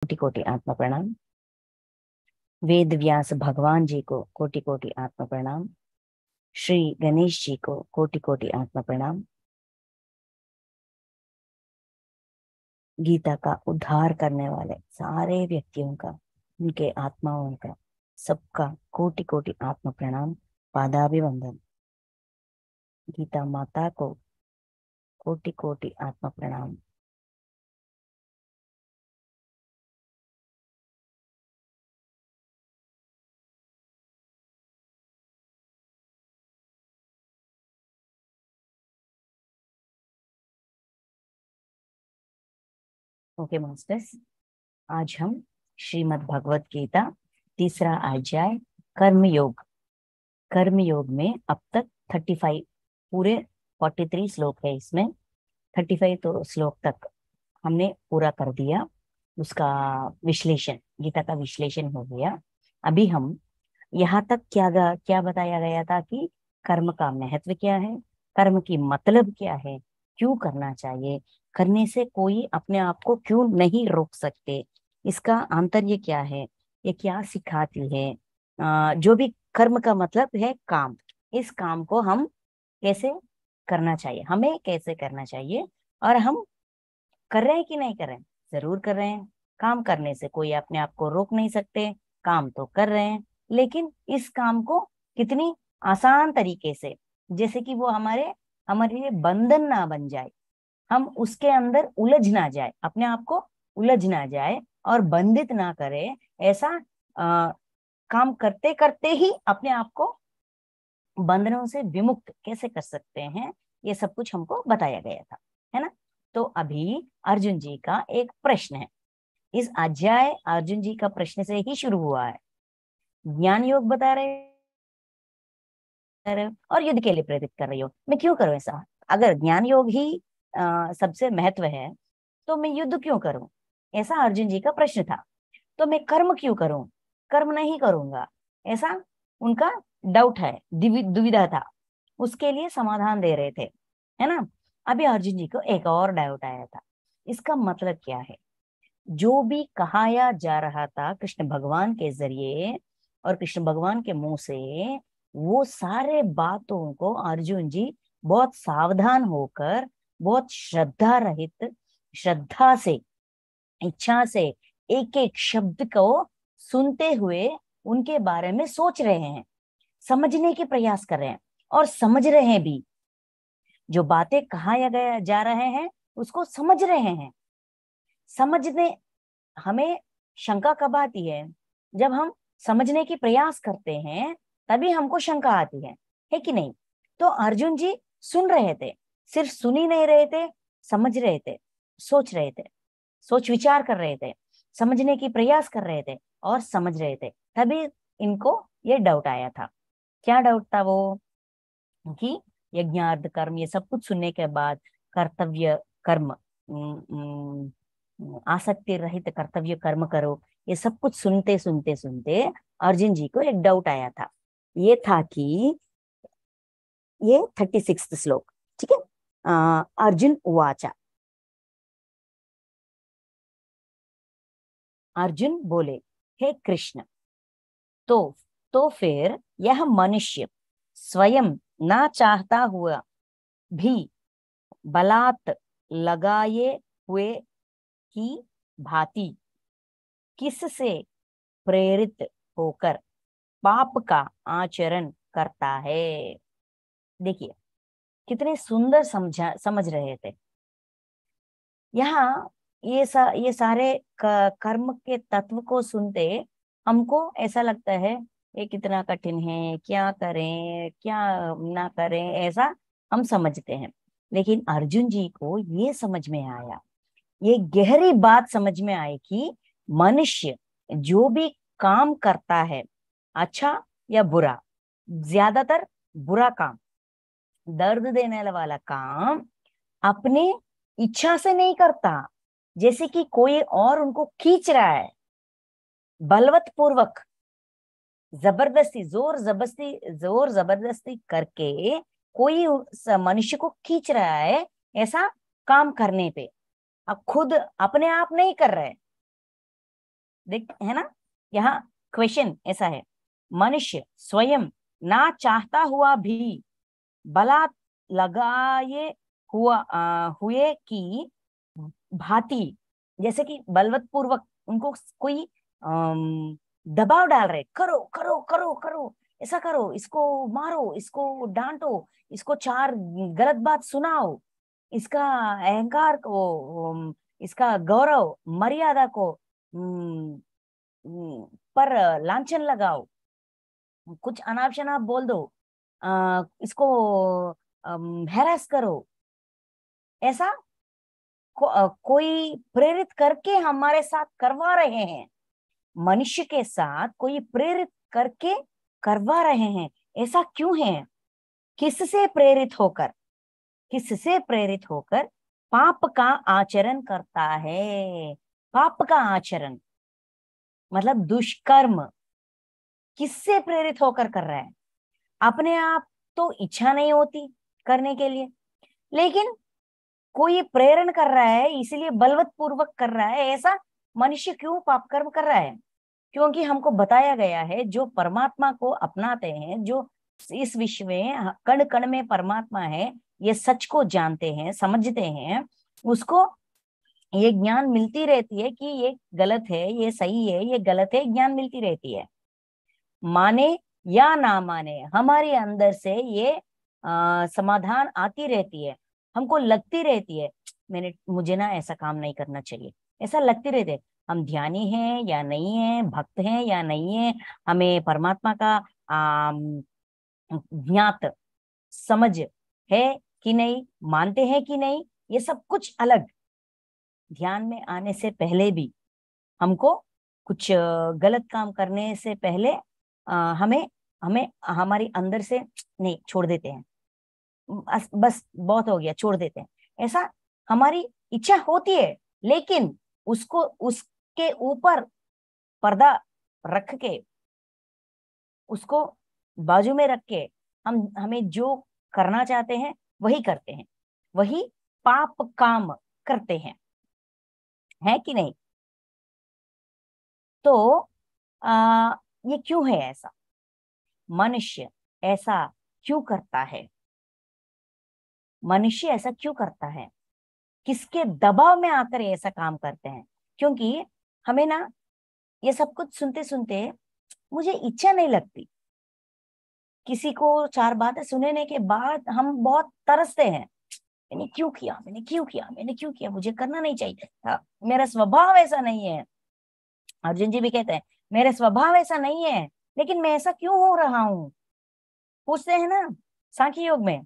कोटि कोटि आत्मा प्रणाम। वेद व्यास भगवान जी को कोटि कोटि आत्मा प्रणाम। श्री गणेश जी को कोटि कोटि आत्मा प्रणाम। गीता का उद्धार करने वाले सारे व्यक्तियों का, उनके आत्माओं का, सबका कोटि कोटि आत्मा प्रणाम, पादाभिवंदन। गीता माता को कोटि कोटि आत्मा प्रणाम। ओके मास्टर्स, आज हम श्रीमद् भगवत गीता तीसरा अध्याय कर्म योग में अब तक 35 पूरे 43 श्लोक है। इसमें 35 तो श्लोक तक हमने पूरा कर दिया। उसका विश्लेषण, गीता का विश्लेषण हो गया। अभी हम यहाँ तक क्या बताया गया था कि कर्म का महत्व क्या है, कर्म की मतलब क्या है, क्यों करना चाहिए, करने से कोई अपने आप को क्यों नहीं रोक सकते, इसका आंतर्य क्या है, ये क्या सिखाती है। जो भी कर्म का मतलब है काम, इस काम को हम कैसे करना चाहिए, हमें कैसे करना चाहिए, और हम कर रहे हैं कि नहीं कर रहे हैं। जरूर कर रहे हैं। काम करने से कोई अपने आप को रोक नहीं सकते, काम तो कर रहे हैं। लेकिन इस काम को कितनी आसान तरीके से, जैसे कि वो हमारे हमारे लिए बंधन ना बन जाए, हम उसके अंदर उलझ ना जाए, अपने आप को उलझ ना जाए और बंधित ना करे। ऐसा काम करते करते ही अपने आप को बंधनों से विमुक्त कैसे कर सकते हैं, ये सब कुछ हमको बताया गया था, है ना। तो अभी अर्जुन जी का एक प्रश्न है। इस अध्याय अर्जुन जी का प्रश्न से ही शुरू हुआ है। ज्ञान योग बता रहे हो और युद्ध के लिए प्रेरित कर रही हो। मैं क्यों करूं ऐसा? अगर ज्ञान योग ही सबसे महत्व है तो मैं युद्ध क्यों करूं? ऐसा अर्जुन जी का प्रश्न था। तो मैं कर्म क्यों करूं? कर्म नहीं करूंगा, ऐसा उनका डाउट है, दुविधा था। उसके लिए समाधान दे रहे थे, है ना। अभी अर्जुन जी को एक और डाउट आया था। इसका मतलब क्या है? जो भी कहाया जा रहा था कृष्ण भगवान के जरिए और कृष्ण भगवान के मुंह से, वो सारे बातों को अर्जुन जी बहुत सावधान होकर, बहुत श्रद्धा रहित, श्रद्धा से, इच्छा से एक एक शब्द को सुनते हुए उनके बारे में सोच रहे हैं, समझने के प्रयास कर रहे हैं और समझ रहे हैं भी। जो बातें कहा गया जा रहे हैं उसको समझ रहे हैं। समझने, हमें शंका कब आती है? जब हम समझने की प्रयास करते हैं तभी हमको शंका आती है कि नहीं। तो अर्जुन जी सुन रहे थे, सिर्फ सुन ही नहीं रहे थे, समझ रहे थे, सोच रहे थे, सोच विचार कर रहे थे, समझने की प्रयास कर रहे थे और समझ रहे थे। तभी इनको ये डाउट आया था। क्या डाउट था वो? कि यज्ञार्थ कर्म, ये सब कुछ सुनने के बाद कर्तव्य कर्म, आसक्ति रहित कर्तव्य कर्म करो, ये सब कुछ सुनते सुनते सुनते अर्जुन जी को एक डाउट आया था। ये था कि ये 36 श्लोक, ठीक है। अर्जुन उवाचा, अर्जुन बोले, हे कृष्ण, तो तो फिर यह मनुष्य स्वयं ना चाहता हुआ भी बलात् लगाए हुए की भांति किससे प्रेरित होकर पाप का आचरण करता है? देखिए कितने सुंदर समझ रहे थे यहाँ। ये सारे कर्म के तत्व को सुनते हमको ऐसा लगता है ये कितना कठिन है, क्या करें क्या ना करें, ऐसा हम समझते हैं। लेकिन अर्जुन जी को ये समझ में आया, ये गहरी बात समझ में आई कि मनुष्य जो भी काम करता है, अच्छा या बुरा, ज्यादातर बुरा काम, दर्द देने वाला काम, अपने इच्छा से नहीं करता। जैसे कि कोई और उनको खींच रहा है, बलवत पूर्वक, जबरदस्ती, जोर जबरदस्ती करके कोई उस मनुष्य को खींच रहा है ऐसा काम करने पे। अब खुद अपने आप नहीं कर रहे, देख है ना, यहाँ क्वेश्चन ऐसा है, मनुष्य स्वयं ना चाहता हुआ भी बला लगाए हुए की भांति, जैसे कि बलवत पूर्वक उनको कोई दबाव डाल रहे, करो करो करो करो, ऐसा करो, इसको मारो, इसको डांटो, इसको चार गलत बात सुनाओ, इसका अहंकार को, इसका गौरव मर्यादा को पर लांछन लगाओ, कुछ अनाप शनाप बोल दो, इसको हैरेस करो, ऐसा कोई प्रेरित करके हमारे साथ करवा रहे हैं, मनुष्य के साथ कोई प्रेरित करके करवा रहे हैं। ऐसा क्यों है? किससे प्रेरित होकर, किससे प्रेरित होकर पाप का आचरण करता है? पाप का आचरण मतलब दुष्कर्म किससे प्रेरित होकर कर रहा है? अपने आप तो इच्छा नहीं होती करने के लिए, लेकिन कोई प्रेरण कर रहा है इसलिए बलवत पूर्वक कर रहा है। ऐसा मनुष्य क्यों पाप कर्म कर रहा है? क्योंकि हमको बताया गया है जो परमात्मा को अपनाते हैं, जो इस विश्व में कण कण में परमात्मा है, ये सच को जानते हैं, समझते हैं, उसको ये ज्ञान मिलती रहती है कि ये गलत है, ये सही है, ये गलत है, ज्ञान मिलती रहती है। माने या ना माने हमारे अंदर से ये समाधान आती रहती है, हमको लगती रहती है मुझे ना ऐसा काम नहीं करना चाहिए, ऐसा लगती रहती है। हम ध्यानी हैं या नहीं है, भक्त हैं या नहीं है, हमें परमात्मा का ज्ञात समझ है कि नहीं, मानते हैं कि नहीं, ये सब कुछ अलग। ध्यान में आने से पहले भी हमको कुछ गलत काम करने से पहले हमें हमें हमारी अंदर से नहीं छोड़ देते हैं, बस बहुत हो गया, छोड़ देते हैं, ऐसा हमारी इच्छा होती है, लेकिन उसको उसके ऊपर पर्दा रख के, उसको बाजू में रख के हम हमें जो करना चाहते हैं वही करते हैं, वही पाप काम करते हैं, है कि नहीं? तो आ, ये क्यों है ऐसा? मनुष्य ऐसा क्यों करता है? मनुष्य ऐसा क्यों करता है? किसके दबाव में आकर ये ऐसा काम करते हैं? क्योंकि हमें ना ये सब कुछ सुनते सुनते मुझे इच्छा नहीं लगती, किसी को चार बातें सुनने के बाद हम बहुत तरसते हैं, मैंने क्यों किया, मैंने क्यों किया, मैंने क्यों किया, मुझे करना नहीं चाहिए था, मेरा स्वभाव ऐसा नहीं है। अर्जुन जी भी कहते हैं मेरा स्वभाव ऐसा नहीं है, लेकिन मैं ऐसा क्यों हो रहा हूँ, पूछते हैं ना सांख्य योग में।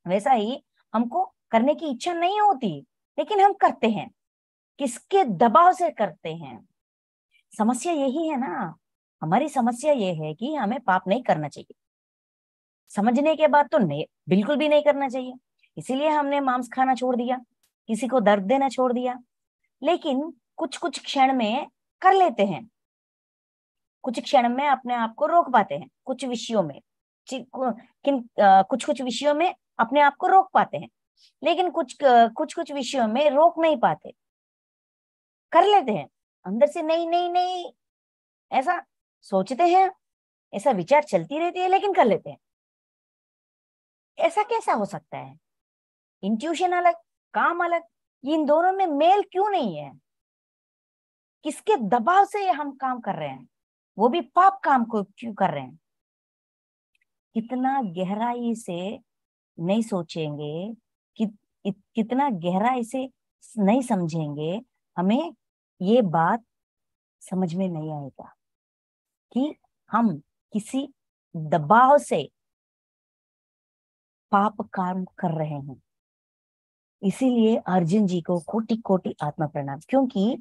वैसा ही हमको करने की इच्छा नहीं होती, लेकिन हम करते हैं, किसके दबाव से करते हैं? समस्या यही है ना, हमारी समस्या ये है कि हमें पाप नहीं करना चाहिए, समझने के बाद तो नहीं, बिल्कुल भी नहीं करना चाहिए, इसीलिए हमने मांस खाना छोड़ दिया, किसी को दर्द देना छोड़ दिया, लेकिन कुछ कुछ क्षण में कर लेते हैं, कुछ क्षण में अपने आप को रोक पाते हैं, कुछ विषयों में, किन कुछ कुछ विषयों में अपने आप को रोक पाते हैं, लेकिन कुछ कुछ विषयों में रोक नहीं पाते, कर लेते हैं अंदर से, नहीं नहीं नहीं, ऐसा सोचते हैं, ऐसा विचार चलती रहती है, लेकिन कर लेते हैं। ऐसा कैसा हो सकता है? इंट्यूशन अलग, काम अलग, ये इन दोनों में मेल क्यों नहीं है? किसके दबाव से ये हम काम कर रहे हैं, वो भी पाप काम को क्यों कर रहे हैं? कितना गहराई से नहीं सोचेंगे, कि कितना गहराई से नहीं समझेंगे, हमें ये बात समझ में नहीं आएगा कि हम किसी दबाव से पाप कर्म कर रहे हैं। इसीलिए अर्जुन जी को कोटि कोटि आत्मा प्रणाम, क्योंकि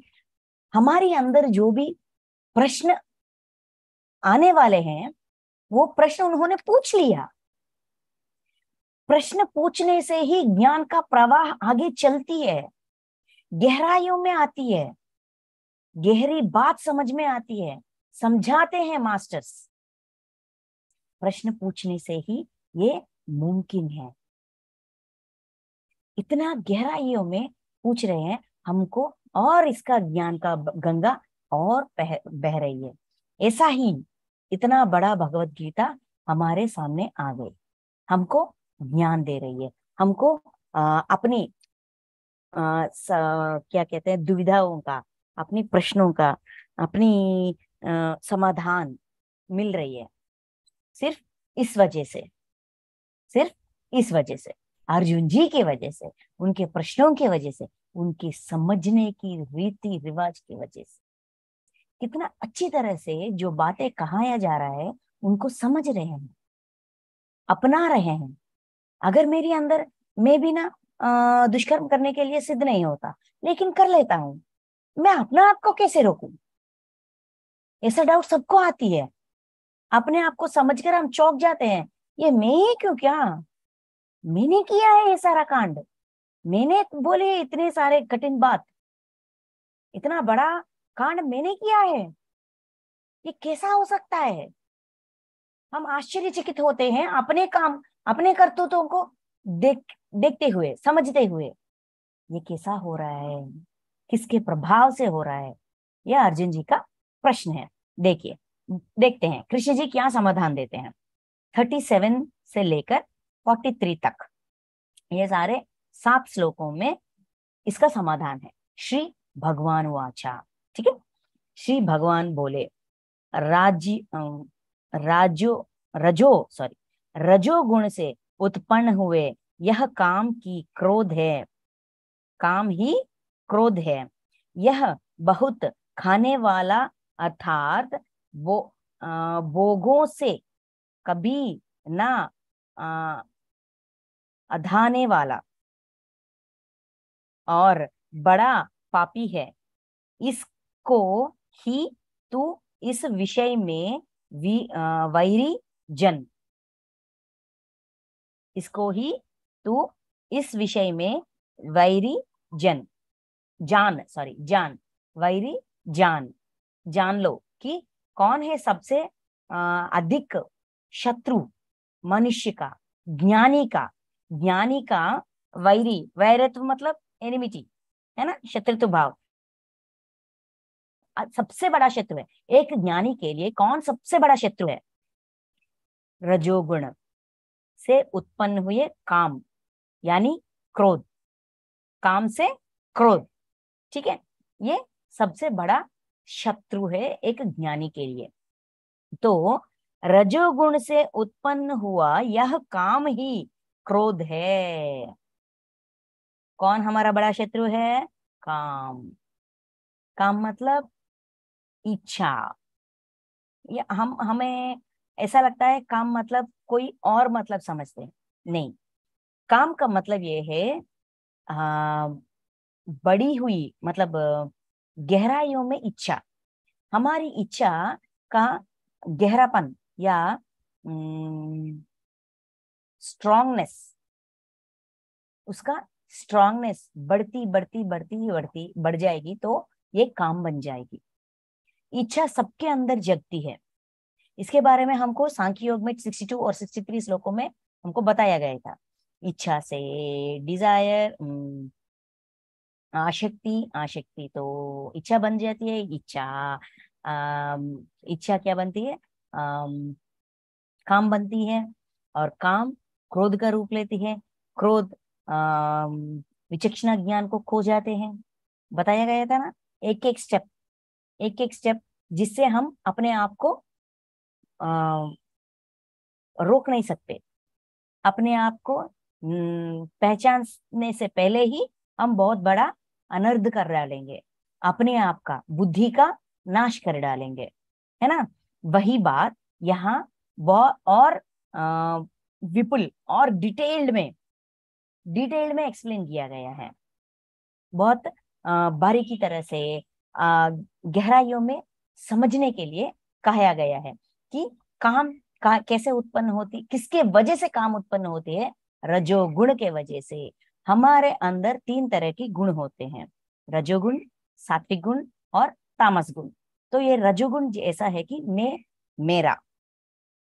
हमारे अंदर जो भी प्रश्न आने वाले हैं वो प्रश्न उन्होंने पूछ लिया, प्रश्न पूछने से ही ज्ञान का प्रवाह आगे चलती है, गहराइयों में आती है, गहरी बात समझ में आती है, समझाते हैं मास्टर्स, प्रश्न पूछने से ही ये मुमकिन है। इतना गहराइयों में पूछ रहे हैं हमको, और इसका ज्ञान का गंगा और बह रही है। ऐसा ही इतना बड़ा भगवत गीता हमारे सामने आ गई, हमको ज्ञान दे रही है, हमको अपनी क्या कहते हैं दुविधाओं का, अपनी प्रश्नों का, अपनी समाधान मिल रही है। सिर्फ इस वजह से, सिर्फ इस वजह से, अर्जुन जी की वजह से, उनके प्रश्नों की वजह से, उनके समझने की रीति रिवाज की वजह से। कितना अच्छी तरह से जो बातें कहाया जा रहा है उनको समझ रहे हैं, अपना रहे हैं। अगर मेरे अंदर, मैं भी ना दुष्कर्म करने के लिए सिद्ध नहीं होता, लेकिन कर लेता हूं, मैं अपना आप को कैसे रोकूं? ऐसा डाउट सबको आती है। अपने आप को समझकर हम चौंक जाते हैं, ये मैं ही क्यों, क्या मैंने किया है ये सारा कांड? मैंने बोले इतने सारे कठिन बात, इतना बड़ा कांड मैंने किया है, ये कैसा हो सकता है? हम आश्चर्यचकित होते हैं अपने काम, अपने करतूतों को देखते हुए, समझते हुए। ये कैसा हो रहा है, किसके प्रभाव से हो रहा है? यह अर्जुन जी का प्रश्न है। देखिए, देखते हैं कृष्ण जी क्या समाधान देते हैं। 37 से लेकर 43 तक, ये सारे 7 श्लोकों में इसका समाधान है। श्री भगवान वाचा, ठीक है। श्री भगवान बोले, राज्य राजो रजो सॉरी रजोगुण से उत्पन्न हुए यह काम की क्रोध है, काम ही क्रोध है। यह बहुत खाने वाला, अर्थात वो भोगों से कभी ना अ, अधाने वाला और बड़ा पापी है। इसको ही तू इस विषय में वैरी जन, इसको ही तू इस विषय में वैरी जन जान वैरी जान जान लो कि कौन है सबसे अधिक शत्रु मनुष्य का, ज्ञानी का वैरी, वैरत्व मतलब एनिमिटी है ना, शत्रुत्व भाव। सबसे बड़ा शत्रु है एक ज्ञानी के लिए, कौन सबसे बड़ा शत्रु है? रजोगुण से उत्पन्न हुए काम, यानी क्रोध, काम से क्रोध, ठीक है। ये सबसे बड़ा शत्रु है एक ज्ञानी के लिए। तो रजोगुण से उत्पन्न हुआ यह काम ही क्रोध है। कौन हमारा बड़ा शत्रु है? काम। काम मतलब इच्छा। ये हमें ऐसा लगता है काम मतलब कोई और मतलब समझते हैं, नहीं। काम का मतलब ये है आ, बड़ी हुई, मतलब गहराइयों में इच्छा, हमारी इच्छा का गहरापन या स्ट्रांगनेस, उसका स्ट्रांगनेस बढ़ती बढ़ती बढ़ती बढ़ती बढ़ जाएगी तो ये काम बन जाएगी। इच्छा सबके अंदर जगती है। इसके बारे में हमको सांख्य योग में 62 और 63 श्लोकों में हमको बताया गया था। इच्छा से डिजायर, आशक्ति, आशक्ति तो इच्छा बन जाती है। इच्छा क्या बनती है? काम बनती है, और काम क्रोध का रूप लेती है। क्रोध विचक्षणा ज्ञान को खो जाते हैं। बताया गया था ना, एक एक स्टेप, एक एक स्टेप, जिससे हम अपने आप को रोक नहीं सकते। अपने आप को पहचानने से पहले ही हम बहुत बड़ा अनर्थ कर डालेंगे, अपने आप का, बुद्धि का नाश कर डालेंगे, है ना। वही बात यहाँ बहुत और विपुल और डिटेल्ड में एक्सप्लेन किया गया है। बहुत बारीकी तरह से, गहराइयों में समझने के लिए कहा गया है कि काम कैसे उत्पन्न होती, किसके वजह से काम उत्पन्न होती है? रजोगुण के वजह से। हमारे अंदर 3 तरह के गुण होते हैं, रजोगुण, सात्विक गुण और तामस गुण। तो ये रजोगुण ऐसा है कि मेरा,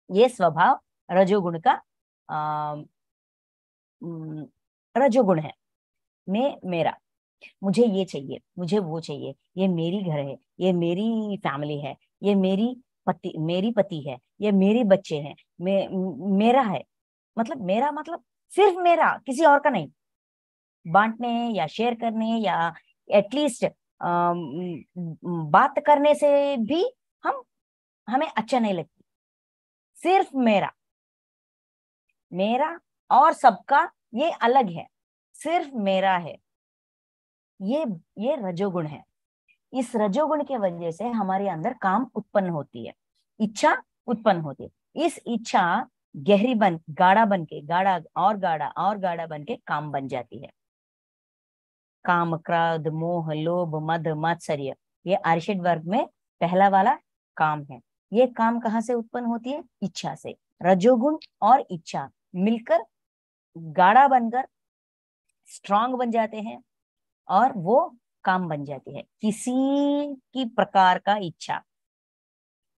ये स्वभाव रजोगुण का रजोगुण है, मेरा। मुझे ये चाहिए, मुझे वो चाहिए, ये मेरी घर है, ये मेरी फैमिली है, ये मेरी पति है, ये मेरे बच्चे हैं, मेरा है। मतलब मेरा मतलब सिर्फ मेरा, किसी और का नहीं। बांटने या शेयर करने या एटलीस्ट बात करने से भी हम हमें अच्छा नहीं लगती। सिर्फ मेरा, मेरा और सबका ये अलग है, सिर्फ मेरा है। ये ये रजोगुण है। इस रजोगुण के वजह से हमारे अंदर काम उत्पन्न होती है, इच्छा उत्पन्न होती है। इस इच्छा गहरी बन गाढ़ा बन के, गाढ़ा और गाढ़ा और गाढ़ा बन के काम बन जाती है। काम, क्रोध, मोह, लोभ, मद, मात्सर्य, ये अरिषड वर्ग में पहला वाला काम है। ये काम कहाँ से उत्पन्न होती है? इच्छा से। रजोगुण और इच्छा मिलकर गाढ़ा बनकर स्ट्रांग बन जाते हैं और वो काम बन जाती है। किसी की प्रकार का इच्छा,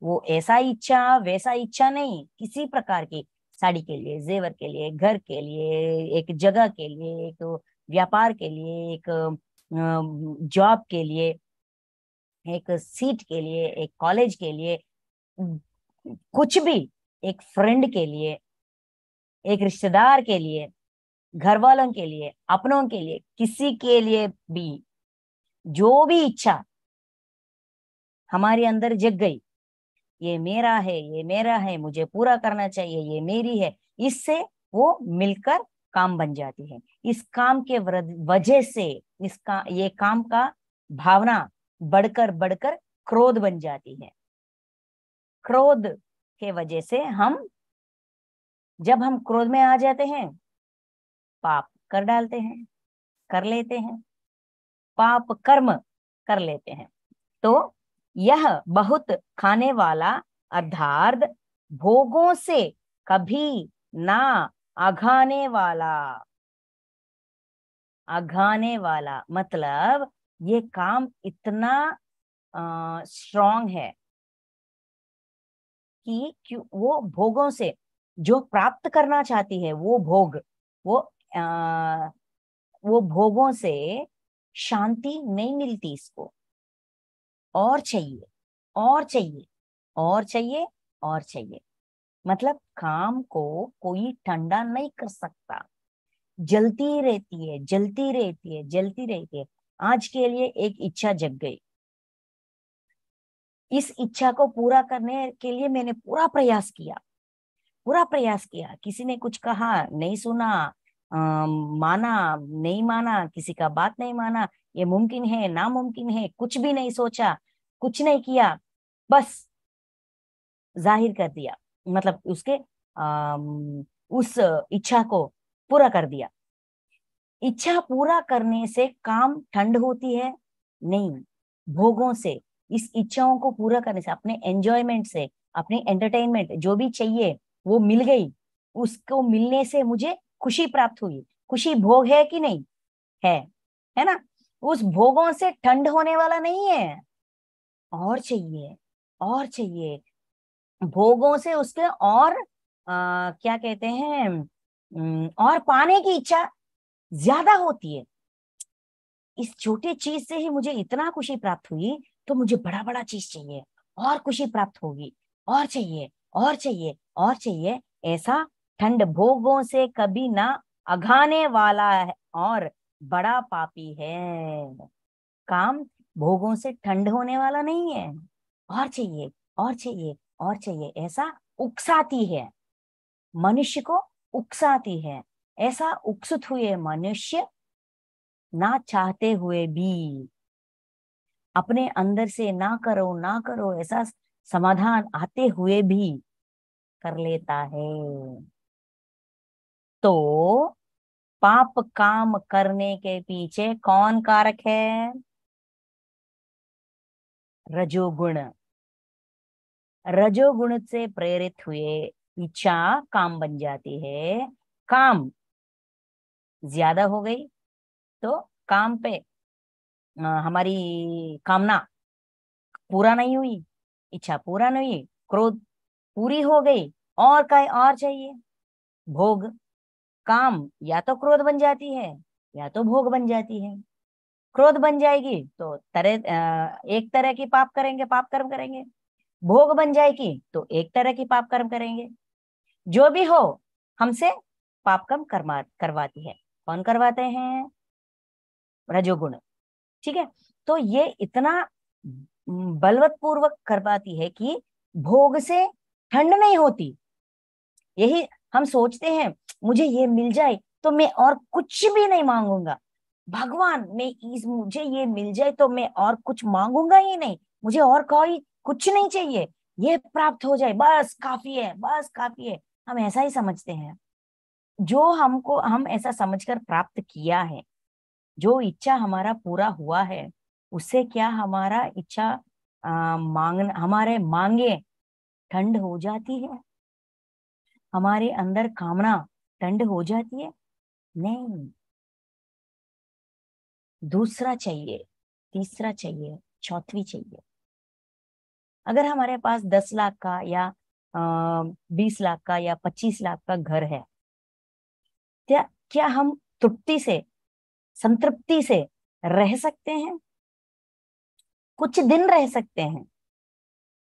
वो ऐसा इच्छा वैसा इच्छा नहीं, किसी प्रकार की, साड़ी के लिए, जेवर के लिए, घर के लिए, एक जगह के लिए, एक व्यापार के लिए, एक जॉब के लिए, एक सीट के लिए, एक कॉलेज के लिए, कुछ भी, एक फ्रेंड के लिए, एक रिश्तेदार के लिए, घर वालों के लिए, अपनों के लिए, किसी के लिए भी जो भी इच्छा हमारे अंदर जग गई, ये मेरा है, ये मेरा है, मुझे पूरा करना चाहिए, ये मेरी है, इससे वो मिलकर काम बन जाती है। इस काम के वजह से इसका ये काम का भावना बढ़कर बढ़कर क्रोध बन जाती है। क्रोध के वजह से हम, जब हम क्रोध में आ जाते हैं, पाप कर डालते हैं, कर लेते हैं, पाप कर्म कर लेते हैं। तो यह बहुत खाने वाला अर्थात भोगों से कभी ना अघाने वाला। अघाने वाला मतलब ये काम इतना स्ट्रांग है कि क्यों वो भोगों से जो प्राप्त करना चाहती है, वो भोग, वो आ, वो भोगों से शांति नहीं मिलती इसको। और चाहिए, और चाहिए, और चाहिए, और चाहिए। मतलब काम को कोई ठंडा नहीं कर सकता, जलती रहती है, जलती रहती है, जलती रहती है। आज के लिए एक इच्छा जग गई, इस इच्छा को पूरा करने के लिए मैंने पूरा प्रयास किया, पूरा प्रयास किया। किसी ने कुछ कहा, नहीं सुना, माना, नहीं माना, किसी का बात नहीं माना, ये मुमकिन है, नामुमकिन है, कुछ भी नहीं सोचा, कुछ नहीं किया, बस जाहिर कर दिया। मतलब उस इच्छा को पूरा कर दिया। इच्छा पूरा करने से काम ठंड होती है? नहीं, भोगों से, इस इच्छाओं को पूरा करने से, अपने एंजॉयमेंट से, अपने एंटरटेनमेंट जो भी चाहिए वो मिल गई, उसको मिलने से मुझे खुशी प्राप्त हुई। खुशी भोग है कि नहीं? है, है ना? उस भोगों से ठंड होने वाला नहीं है, और चाहिए, और चाहिए। भोगों से उसके और क्या कहते हैं, और पाने की इच्छा ज्यादा होती है। इस छोटे चीज से ही मुझे इतना खुशी प्राप्त हुई, तो मुझे बड़ा बड़ा चीज चाहिए, और खुशी प्राप्त होगी, और चाहिए, और चाहिए, और चाहिए। ऐसा ठंड भोगों से कभी ना अघाने वाला है और बड़ा पापी है। काम भोगों से ठंड होने वाला नहीं है। और चाहिए, और चाहिए, और चाहिए, ऐसा उकसाती है, मनुष्य को उकसाती है। ऐसा उकसुत हुए मनुष्य ना चाहते हुए भी, अपने अंदर से ना करो ना करो ऐसा समाधान आते हुए भी कर लेता है। तो पाप काम करने के पीछे कौन कारक है? रजोगुण। रजोगुण से प्रेरित हुए इच्छा काम बन जाती है। काम ज्यादा हो गई तो काम पे हमारी कामना पूरा नहीं हुई, इच्छा पूरा नहीं हुई, क्रोध पूरी हो गई, और का और चाहिए, भोग। काम या तो क्रोध बन जाती है या तो भोग बन जाती है। क्रोध बन जाएगी तो एक तरह की पाप करेंगे, पाप कर्म करेंगे। भोग बन जाएगी तो एक तरह की पाप कर्म करेंगे। जो भी हो, हमसे पाप कर्म करवाती है। कौन करवाते हैं? रजोगुण। ठीक है। तो ये इतना बलवत पूर्वक करवाती है कि भोग से ठंड नहीं होती। यही हम सोचते हैं, मुझे ये मिल जाए तो मैं और कुछ भी नहीं मांगूंगा। भगवान, मुझे ये मिल जाए तो मैं और कुछ मांगूंगा ही नहीं, मुझे और कोई कुछ नहीं चाहिए, ये प्राप्त हो जाए बस काफी है, बस काफी है। हम ऐसा ही समझते हैं। जो हम ऐसा समझकर प्राप्त किया है, जो इच्छा हमारा पूरा हुआ है, उससे क्या हमारा इच्छा हमारे मांगे ठंड हो जाती है? हमारे अंदर कामना ठंड हो जाती है? नहीं। दूसरा चाहिए, तीसरा चाहिए, चौथी चाहिए। अगर हमारे पास 10 लाख का या 20 लाख का या 25 लाख का घर है, क्या हम तृप्ति से, संतृप्ति से रह सकते हैं? कुछ दिन रह सकते हैं।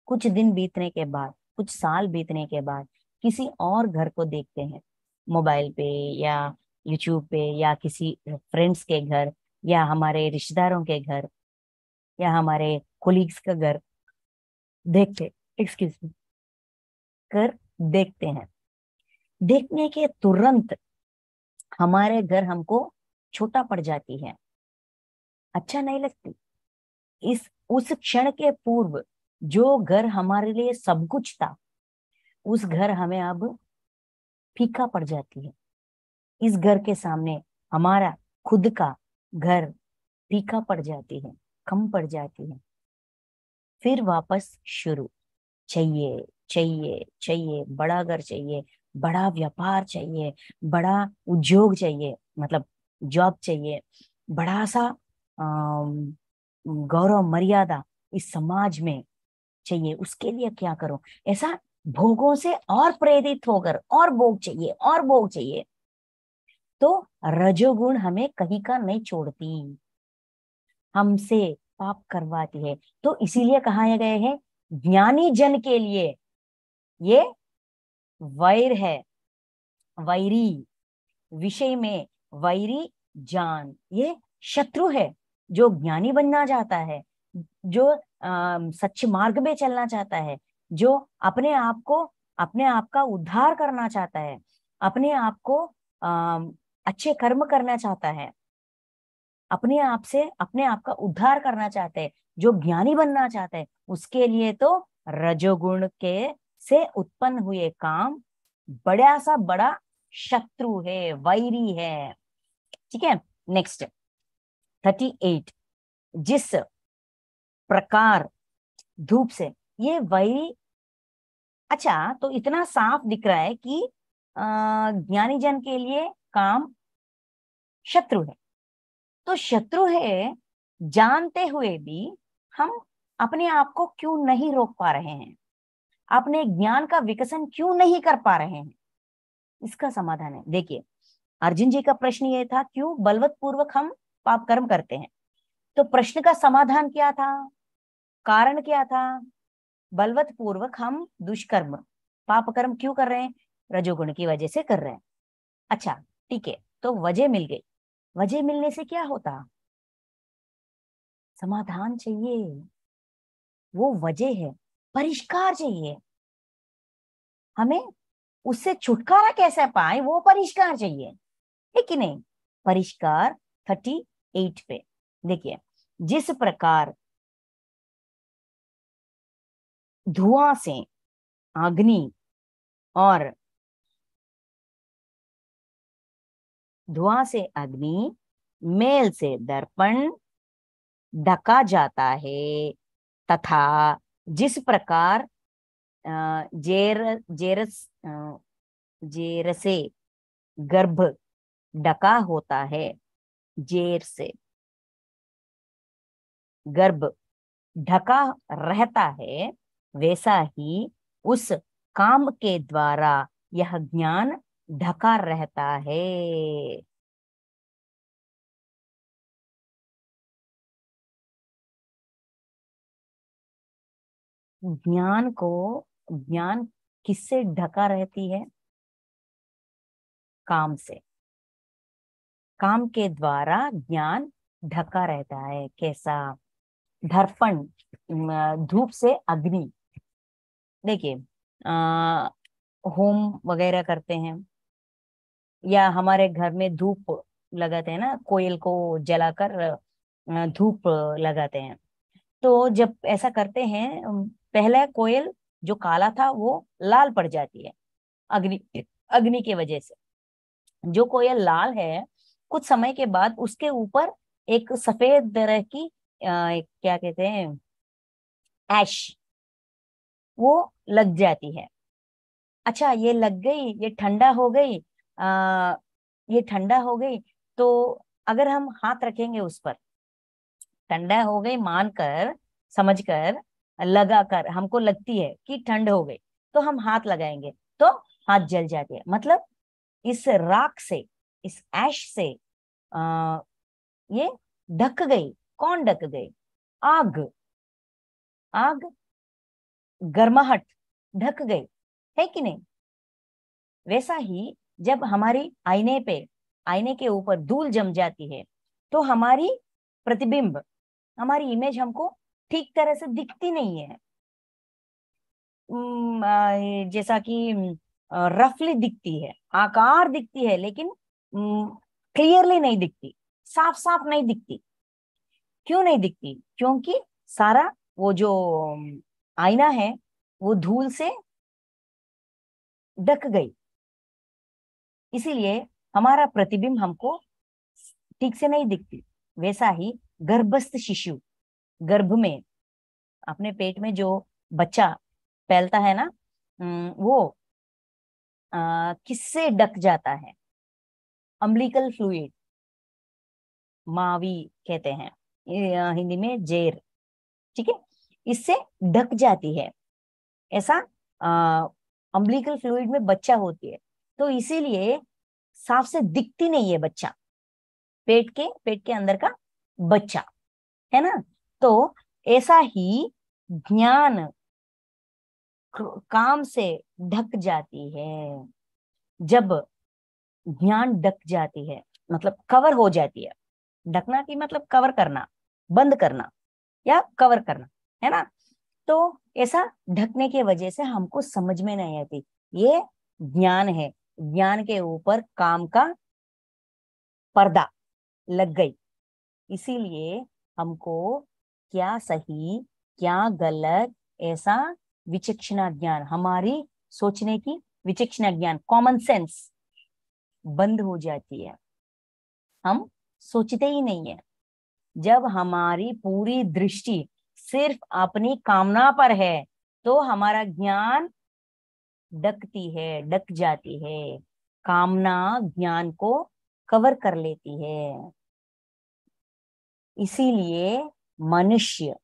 कुछ दिन बीतने के बाद, कुछ साल बीतने के बाद किसी और घर को देखते हैं, मोबाइल पे या यूट्यूब पे या किसी फ्रेंड्स के घर या हमारे रिश्तेदारों के घर या हमारे कोलीग्स का घर देखते, एक्सक्यूज मी, कर देखते हैं। देखने के तुरंत हमारे घर हमको छोटा पड़ जाती है, अच्छा नहीं लगती। इस उस क्षण के पूर्व जो घर हमारे लिए सब कुछ था, उस घर हमें अब फीका पड़ जाती है। इस घर के सामने हमारा खुद का घर फीका पड़ जाती है, कम पड़ जाती है। फिर वापस शुरू, चाहिए, चाहिए, चाहिए, बड़ा घर चाहिए, बड़ा व्यापार चाहिए, बड़ा उद्योग चाहिए, मतलब जॉब चाहिए, बड़ा सा गौरव मर्यादा इस समाज में चाहिए। उसके लिए क्या करो, ऐसा भोगों से और प्रेरित होकर और भोग चाहिए और भोग चाहिए। तो रजोगुण हमें कहीं का नहीं छोड़ती, हमसे पाप करवाती है। तो इसीलिए कहा गए हैं, ज्ञानी जन के लिए ये वैर है, वैरी, विषय में वैरी जान, ये शत्रु है। जो ज्ञानी बनना चाहता है, जो सच्चे मार्ग में चलना चाहता है, जो अपने आप का उद्धार करना चाहता है, अपने आप को अच्छे कर्म करना चाहता है, अपने आप से अपने आप का उद्धार करना चाहते हैं, जो ज्ञानी बनना चाहते हैं, उसके लिए तो रजोगुण के से उत्पन्न हुए काम बड़ा सा बड़ा शत्रु है, वैरी है। ठीक है। नेक्स्ट 38। जिस प्रकार धूप से, ये वैरी, अच्छा तो इतना साफ दिख रहा है कि ज्ञानी जन के लिए काम शत्रु है। तो शत्रु है जानते हुए भी हम अपने आप को क्यों नहीं रोक पा रहे हैं, अपने ज्ञान का विकसन क्यों नहीं कर पा रहे हैं? इसका समाधान है, देखिए। अर्जुन जी का प्रश्न ये था, क्यों बलवत पूर्वक हम पाप कर्म करते हैं? तो प्रश्न का समाधान क्या था, कारण क्या था? बलवत पूर्वक हम दुष्कर्म, पाप कर्म क्यों कर रहे हैं? रजोगुण की वजह से कर रहे हैं। अच्छा, ठीक है, तो वजह मिल गई। वजह मिलने से क्या होता? समाधान चाहिए, वो वजह है, परिष्कार चाहिए हमें। उससे छुटकारा कैसे पाए, वो परिष्कार चाहिए, है कि नहीं? परिष्कार 38 पे देखिए। जिस प्रकार धुआं से अग्नि और धुआं से अग्नि, मेल से दर्पण ढका जाता है, तथा जिस प्रकार अ, जेर जेरस जेर से गर्भ ढका होता है, जेर से गर्भ ढका रहता है, वैसा ही उस काम के द्वारा यह ज्ञान ढका रहता है। ज्ञान किससे ढका रहती है? काम से। काम के द्वारा ज्ञान ढका रहता है। कैसा? दर्पण, धूप से अग्नि। देखिए, होम वगैरह करते हैं या हमारे घर में धूप लगाते हैं ना, कोयल को जलाकर धूप लगाते हैं। तो जब ऐसा करते हैं, पहले कोयल जो काला था वो लाल पड़ जाती है अग्नि अग्नि की वजह से। जो कोयल लाल है, कुछ समय के बाद उसके ऊपर एक सफेद तरह की क्या कहते हैं, ऐश, वो लग जाती है। अच्छा, ये लग गई, ये ठंडा हो गई, आ, ये ठंडा हो गई, तो अगर हम हाथ रखेंगे उस पर, ठंडा हो गई मानकर, समझकर, लगाकर, हमको लगती है कि ठंड हो गई, तो हम हाथ लगाएंगे तो हाथ जल जाते हैं। मतलब इस राख से, इस ऐश से आ, ये ढक गई। कौन ढक गई? आग। आग, गर्माहट ढक गई, है कि नहीं? वैसा ही जब हमारी आईने के ऊपर धूल जम जाती है, तो हमारी प्रतिबिंब, हमारी इमेज हमको ठीक तरह से दिखती नहीं है। जैसा कि रफली दिखती है, आकार दिखती है, लेकिन क्लियरली नहीं दिखती, साफ साफ नहीं दिखती। क्यों नहीं दिखती? क्योंकि सारा वो जो आईना है वो धूल से ढक गई। इसीलिए हमारा प्रतिबिंब हमको ठीक से नहीं दिखती। वैसा ही गर्भस्थ शिशु, गर्भ में, अपने पेट में जो बच्चा पलता है ना, वो किससे ढक जाता है? अम्बिलिकल फ्लूइड, मावी कहते हैं, हिंदी में जेर। ठीक है, इससे ढक जाती है। ऐसा अम्बिलिकल फ्लूइड में बच्चा होती है, तो इसीलिए साफ से दिखती नहीं है बच्चा, पेट के अंदर का बच्चा, है ना? तो ऐसा ही ज्ञान काम से ढक जाती है। जब ज्ञान ढक जाती है, मतलब कवर हो जाती है। ढकना की मतलब कवर करना, बंद करना या कवर करना, है ना? तो ऐसा ढकने की वजह से हमको समझ में नहीं आती, ये ज्ञान है। ज्ञान के ऊपर काम का पर्दा लग गई। इसीलिए हमको क्या सही, क्या गलत, ऐसा विचक्षणा ज्ञान, हमारी सोचने की विचक्षणा ज्ञान, कॉमन सेंस बंद हो जाती है। हम सोचते ही नहीं है। जब हमारी पूरी दृष्टि सिर्फ अपनी कामना पर है, तो हमारा ज्ञान ढक जाती है। कामना ज्ञान को कवर कर लेती है। इसीलिए मनुष्य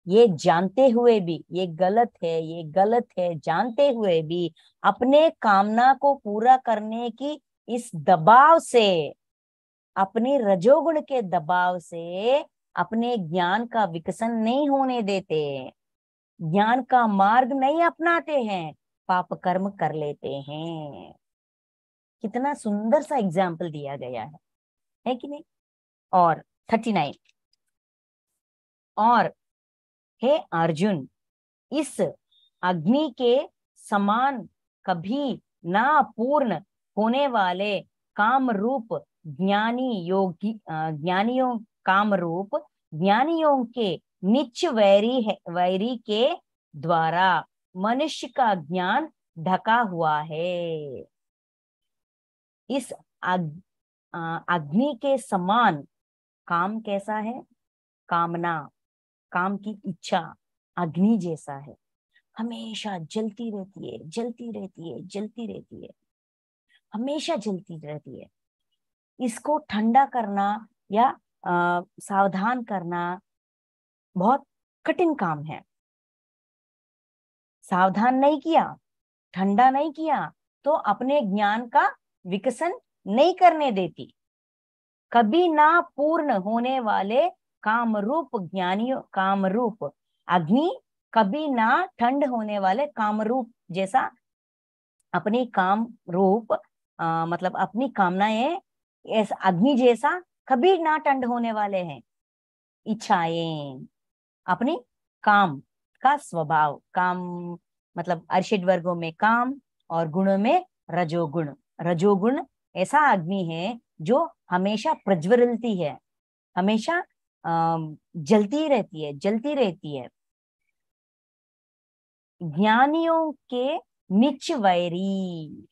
ये जानते हुए भी, ये गलत है, ये गलत है, जानते हुए भी अपने कामना को पूरा करने की इस दबाव से, अपने रजोगुण के दबाव से अपने ज्ञान का विकसन नहीं होने देते, ज्ञान का मार्ग नहीं अपनाते हैं, पाप कर्म कर लेते हैं। कितना सुंदर सा एग्जाम्पल दिया गया है कि नहीं? और 39, और हे अर्जुन, इस अग्नि के समान कभी ना पूर्ण होने वाले काम रूप ज्ञानियों, काम रूप ज्ञानियों के निच वैरी के द्वारा मनुष्य का ज्ञान ढका हुआ है। इस अग्नि के समान, काम कैसा है? कामना, काम की इच्छा अग्नि जैसा है, हमेशा जलती रहती है, जलती रहती है, जलती रहती है, हमेशा जलती रहती है। इसको ठंडा करना या सावधान करना बहुत कठिन काम है। सावधान नहीं किया, ठंडा नहीं किया, तो अपने ज्ञान का विकसन नहीं करने देती। कभी ना पूर्ण होने वाले कामरूप अग्नि कभी ना ठंड होने वाले कामरूप जैसा, अपनी काम रूप मतलब अपनी कामनाएं ऐसा अग्नि जैसा कभी ना ठंड होने वाले हैं। इच्छाएं, अपनी काम का स्वभाव, काम मतलब अर्षिड वर्गों में काम और गुणों में रजोगुण। रजोगुण ऐसा अग्नि है जो हमेशा प्रज्वलती है, हमेशा जलती रहती है, जलती रहती है। ज्ञानियों के निच वैरी,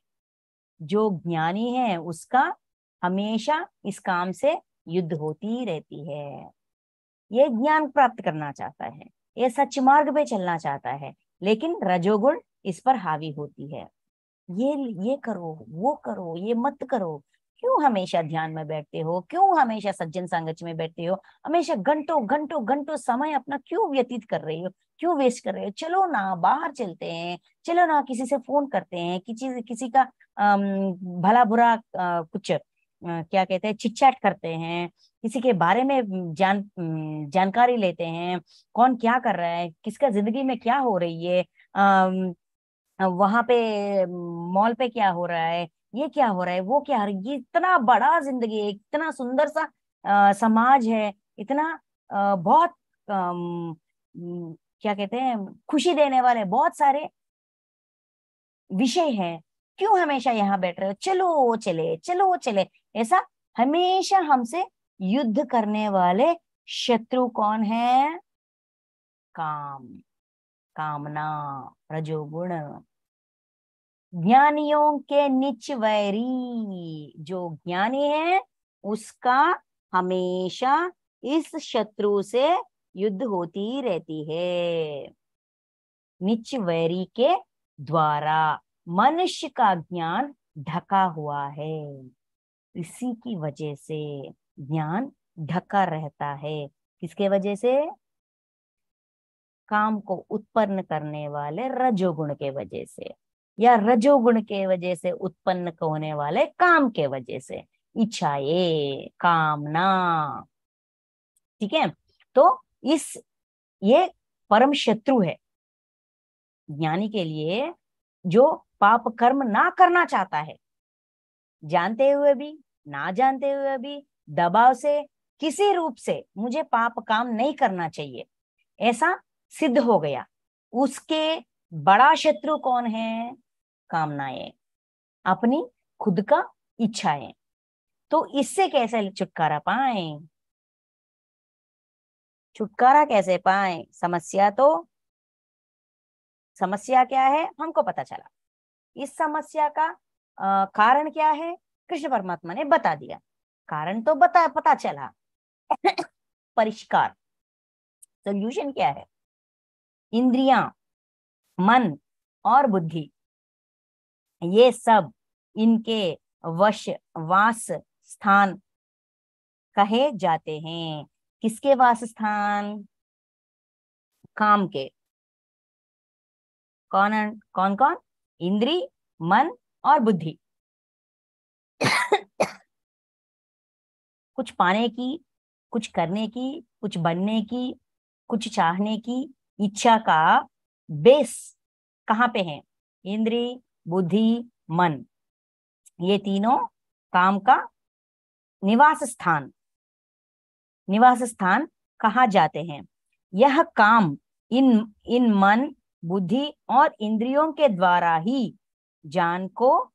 जो ज्ञानी है उसका हमेशा इस काम से युद्ध होती रहती है। ये ज्ञान प्राप्त करना चाहता है, ये सच मार्ग पे चलना चाहता है, लेकिन रजोगुण इस पर हावी होती है। ये करो, वो करो, ये मत करो। क्यों हमेशा ध्यान में बैठते हो? क्यों हमेशा सज्जन संगत में बैठते हो? हमेशा घंटों घंटों घंटों समय अपना क्यों व्यतीत कर रही हो? क्यों वेस्ट कर रहे हो? चलो ना बाहर चलते हैं, चलो ना किसी से फोन करते हैं, किसी का भला बुरा कुछ क्या कहते हैं, चिट चैट करते हैं, किसी के बारे में जानकारी लेते हैं, कौन क्या कर रहा है, किसका जिंदगी में क्या हो रही है, वहां पे मॉल पे क्या हो रहा है, ये क्या हो रहा है, वो क्या हो रहा है। ये इतना बड़ा जिंदगी है, इतना सुंदर सा समाज है, इतना बहुत क्या कहते हैं, खुशी देने वाले बहुत सारे विषय हैं। क्यों हमेशा यहाँ बैठ रहे हो? चलो चले, चलो चले। ऐसा हमेशा हमसे युद्ध करने वाले शत्रु कौन है? काम, कामना, रजोगुण। ज्ञानियों के निच वैरी, जो ज्ञानी है उसका हमेशा इस शत्रु से युद्ध होती रहती है। निच वैरी के द्वारा मनुष्य का ज्ञान ढका हुआ है, इसी की वजह से ज्ञान ढका रहता है। किसके वजह से? काम को उत्पन्न करने वाले रजोगुण के वजह से, या रजोगुण के वजह से उत्पन्न होने वाले काम के वजह से। इच्छाएं, कामना। ठीक है, तो इस ये परम शत्रु है ज्ञानी के लिए, जो पाप कर्म ना करना चाहता है, जानते हुए भी ना जानते हुए भी, दबाव से, किसी रूप से मुझे पाप काम नहीं करना चाहिए ऐसा सिद्ध हो गया। उसके बड़ा शत्रु कौन है? कामनाएं, अपनी खुद का इच्छाएं। तो इससे कैसे छुटकारा पाए? छुटकारा कैसे पाए? समस्या क्या है हमको पता चला। इस समस्या का कारण क्या है कृष्ण परमात्मा ने बता दिया। कारण तो पता चला। परिष्कार, सोल्यूशन क्या है? इंद्रियां, मन और बुद्धि, ये सब इनके वश वास स्थान कहे जाते हैं। किसके वास स्थान? काम के। कौन कौन कौन? इंद्री, मन और बुद्धि। कुछ पाने की, कुछ करने की, कुछ बनने की, कुछ चाहने की इच्छा का बेस कहाँ पे है? इंद्री, बुद्धि, मन, ये तीनों काम का निवास स्थान कहा जाते हैं। यह काम इन इन मन, बुद्धि और इंद्रियों के द्वारा ही ज्ञान को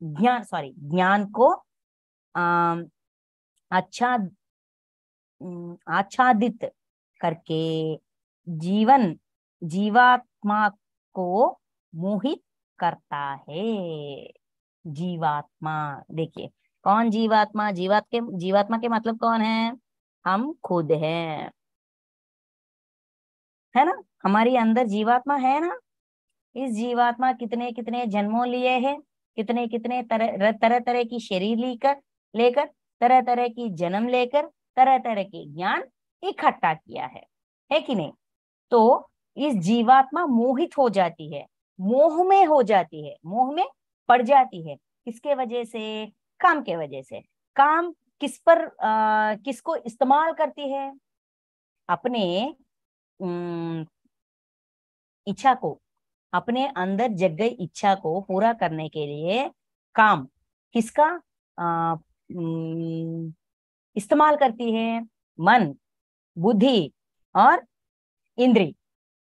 ज्ञान को अम, अच्छा आच्छादित करके जीवन जीवात्मा को मोहित करता है। जीवात्मा, देखिए कौन जीवात्मा? जीवात्मा के मतलब कौन है? हम खुद हैं, है ना? हमारी अंदर जीवात्मा है ना। इस जीवात्मा कितने कितने जन्मों लिए है, कितने कितने तरह तरह तरह की शरीर लेकर लेकर तरह तरह की जन्म लेकर तरह तरह के ज्ञान इकट्ठा किया है कि नहीं? तो इस जीवात्मा मोहित हो जाती है, मोह में हो जाती है, मोह में पड़ जाती है। किसके वजह से? काम के वजह से। काम किस पर किसको इस्तेमाल करती है? अपने इच्छा को, अपने अंदर जग गई इच्छा को पूरा करने के लिए काम किसका इस्तेमाल करती है? मन, बुद्धि और इंद्री,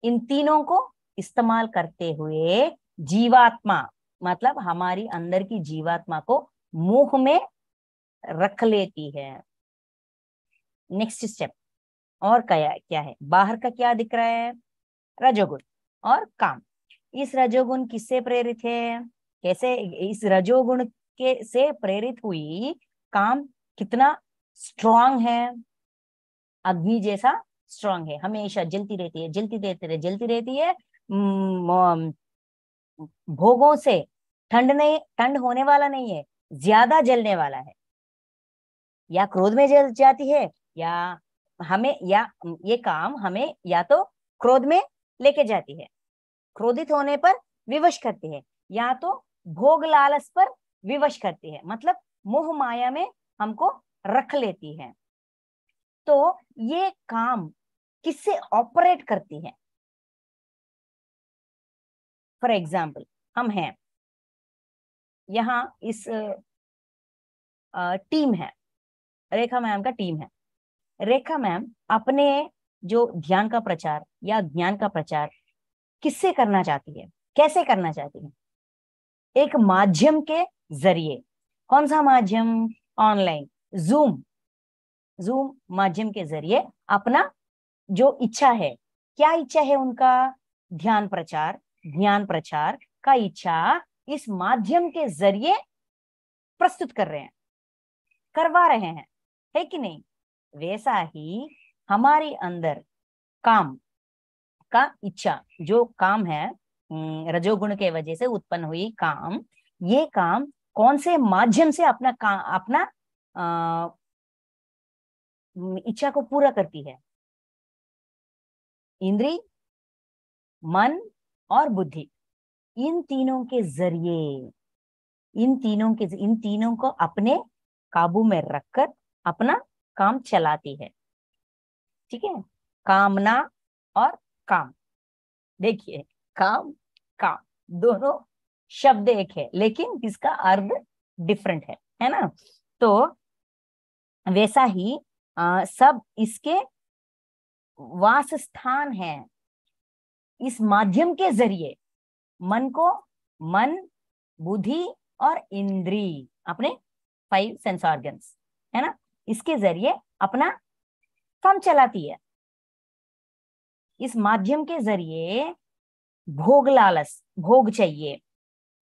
इन तीनों को इस्तेमाल करते हुए जीवात्मा, मतलब हमारी अंदर की जीवात्मा को मुंह में रख लेती है। नेक्स्ट स्टेप और क्या क्या है? बाहर का क्या दिख रहा है? रजोगुण और काम। इस रजोगुण किससे प्रेरित है? कैसे इस रजोगुण के से प्रेरित हुई काम कितना स्ट्रांग है? अग्नि जैसा स्ट्रांग है, हमेशा जलती रहती है, जलती रहती है। भोगों से ठंड होने वाला नहीं है, ज्यादा जलने वाला है। या क्रोध में जल जाती है, या हमें, या ये काम हमें या तो क्रोध में लेके जाती है, क्रोधित होने पर विवश करती है, या तो भोग लालच पर विवश करती है, मतलब मोह माया में हमको रख लेती है। तो ये काम किससे ऑपरेट करती है? फॉर एग्जाम्पल, हम हैं यहाँ, इस टीम है, रेखा मैम का टीम है। रेखा मैम अपने जो ध्यान का प्रचार या ज्ञान का प्रचार किससे करना चाहती है, कैसे करना चाहती है? एक माध्यम के जरिए। कौन सा माध्यम? Online, zoom. जूम माध्यम के जरिए अपना जो इच्छा है, क्या इच्छा है उनका? ध्यान प्रचार, ज्ञान प्रचार का इच्छा इस माध्यम के जरिए प्रस्तुत कर रहे हैं, करवा रहे हैं, है कि नहीं? वैसा ही हमारे अंदर काम का इच्छा, जो काम है रजोगुण के वजह से उत्पन्न हुई काम, ये काम कौन से माध्यम से अपना इच्छा को पूरा करती है? इंद्री, मन और बुद्धि, इन तीनों के जरिए, इन तीनों को अपने काबू में रखकर अपना काम चलाती है। ठीक है, कामना और काम। देखिए, काम काम दोनों शब्द एक है, लेकिन इसका अर्थ डिफरेंट है ना? तो वैसा ही सब इसके वास स्थान है। इस माध्यम के जरिए मन, बुद्धि और इंद्री, अपने 5 सेंस ऑर्गन्स, है ना, इसके जरिए अपना काम चलाती है। इस माध्यम के जरिए भोग लालच, भोग चाहिए,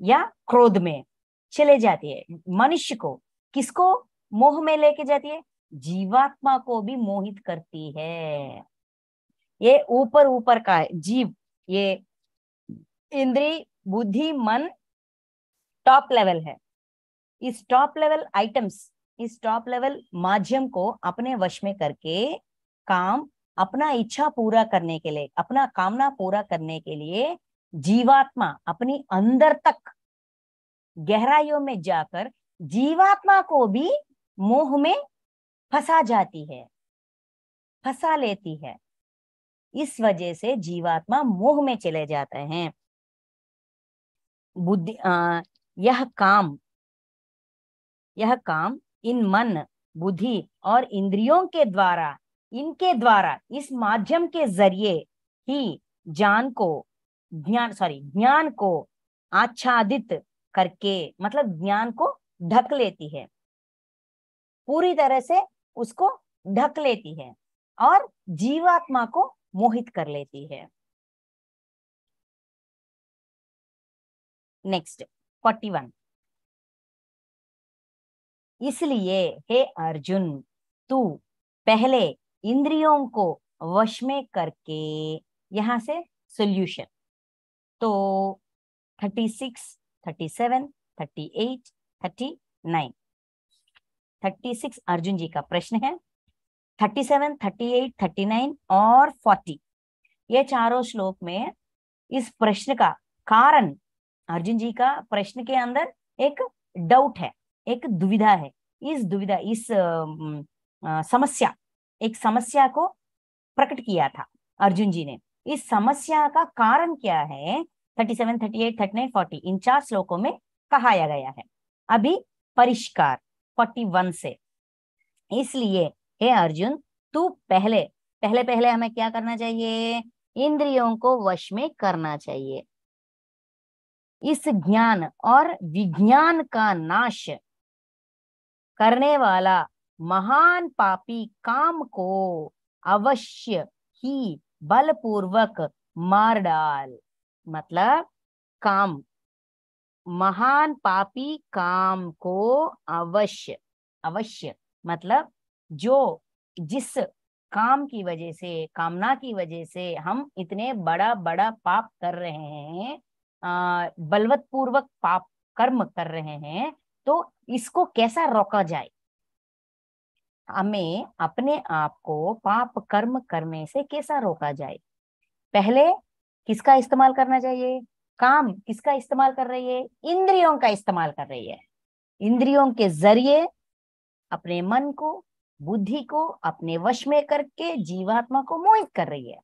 या क्रोध में चले जाती है। मनुष्य को, किसको मोह में लेके जाती है? जीवात्मा को भी मोहित करती है। ये ऊपर ऊपर का है जीव, ये इंद्री, बुद्धि, मन टॉप लेवल है। इस टॉप लेवल आइटम्स, इस टॉप लेवल माध्यम को अपने वश में करके काम, अपना इच्छा पूरा करने के लिए, अपना कामना पूरा करने के लिए जीवात्मा अपनी अंदर तक गहराइयों में जाकर जीवात्मा को भी मोह में फंसा जाती है, फंसा लेती है। इस वजह से जीवात्मा मोह में चले जाते हैं। बुद्धि यह काम इन मन, बुद्धि और इंद्रियों के द्वारा, इनके द्वारा, इस माध्यम के जरिए ही ज्ञान को आच्छादित करके, मतलब ज्ञान को ढक लेती है, पूरी तरह से उसको ढक लेती है और जीवात्मा को मोहित कर लेती है। नेक्स्ट 41। इसलिए हे अर्जुन, तू पहले इंद्रियों को वश में करके, यहां से सॉल्यूशन, तो 36, 37, 38, 39, 36 अर्जुन जी का प्रश्न है। 37, 38, 39 और 40, ये चारों श्लोक में इस प्रश्न का कारण, अर्जुन जी का प्रश्न के अंदर एक डाउट है, एक दुविधा है। इस समस्या, एक समस्या को प्रकट किया था अर्जुन जी ने। इस समस्या का कारण क्या है 37, 38, 39, 40 इन 4 श्लोकों में कहाया गया है। अभी परिष्कार 41 से। इसलिए हे अर्जुन, तू पहले पहले पहले हमें क्या करना चाहिए? इंद्रियों को वश में करना चाहिए। इस ज्ञान और विज्ञान का नाश करने वाला महान पापी काम को अवश्य ही बलपूर्वक मार डाल। मतलब काम, महान पापी काम को अवश्य, अवश्य मतलब जो, जिस काम की वजह से, कामना की वजह से हम इतने बड़ा बड़ा पाप कर रहे हैं, बलवत पूर्वक पाप कर्म कर रहे हैं, तो इसको कैसा रोका जाए? हमें अपने आप को पाप कर्म करने से कैसा रोका जाए? पहले किसका इस्तेमाल करना चाहिए? काम किसका इस्तेमाल कर रही है? इंद्रियों का इस्तेमाल कर रही है। इंद्रियों के जरिए अपने मन को, बुद्धि को अपने वश में करके जीवात्मा को मोहित कर रही है।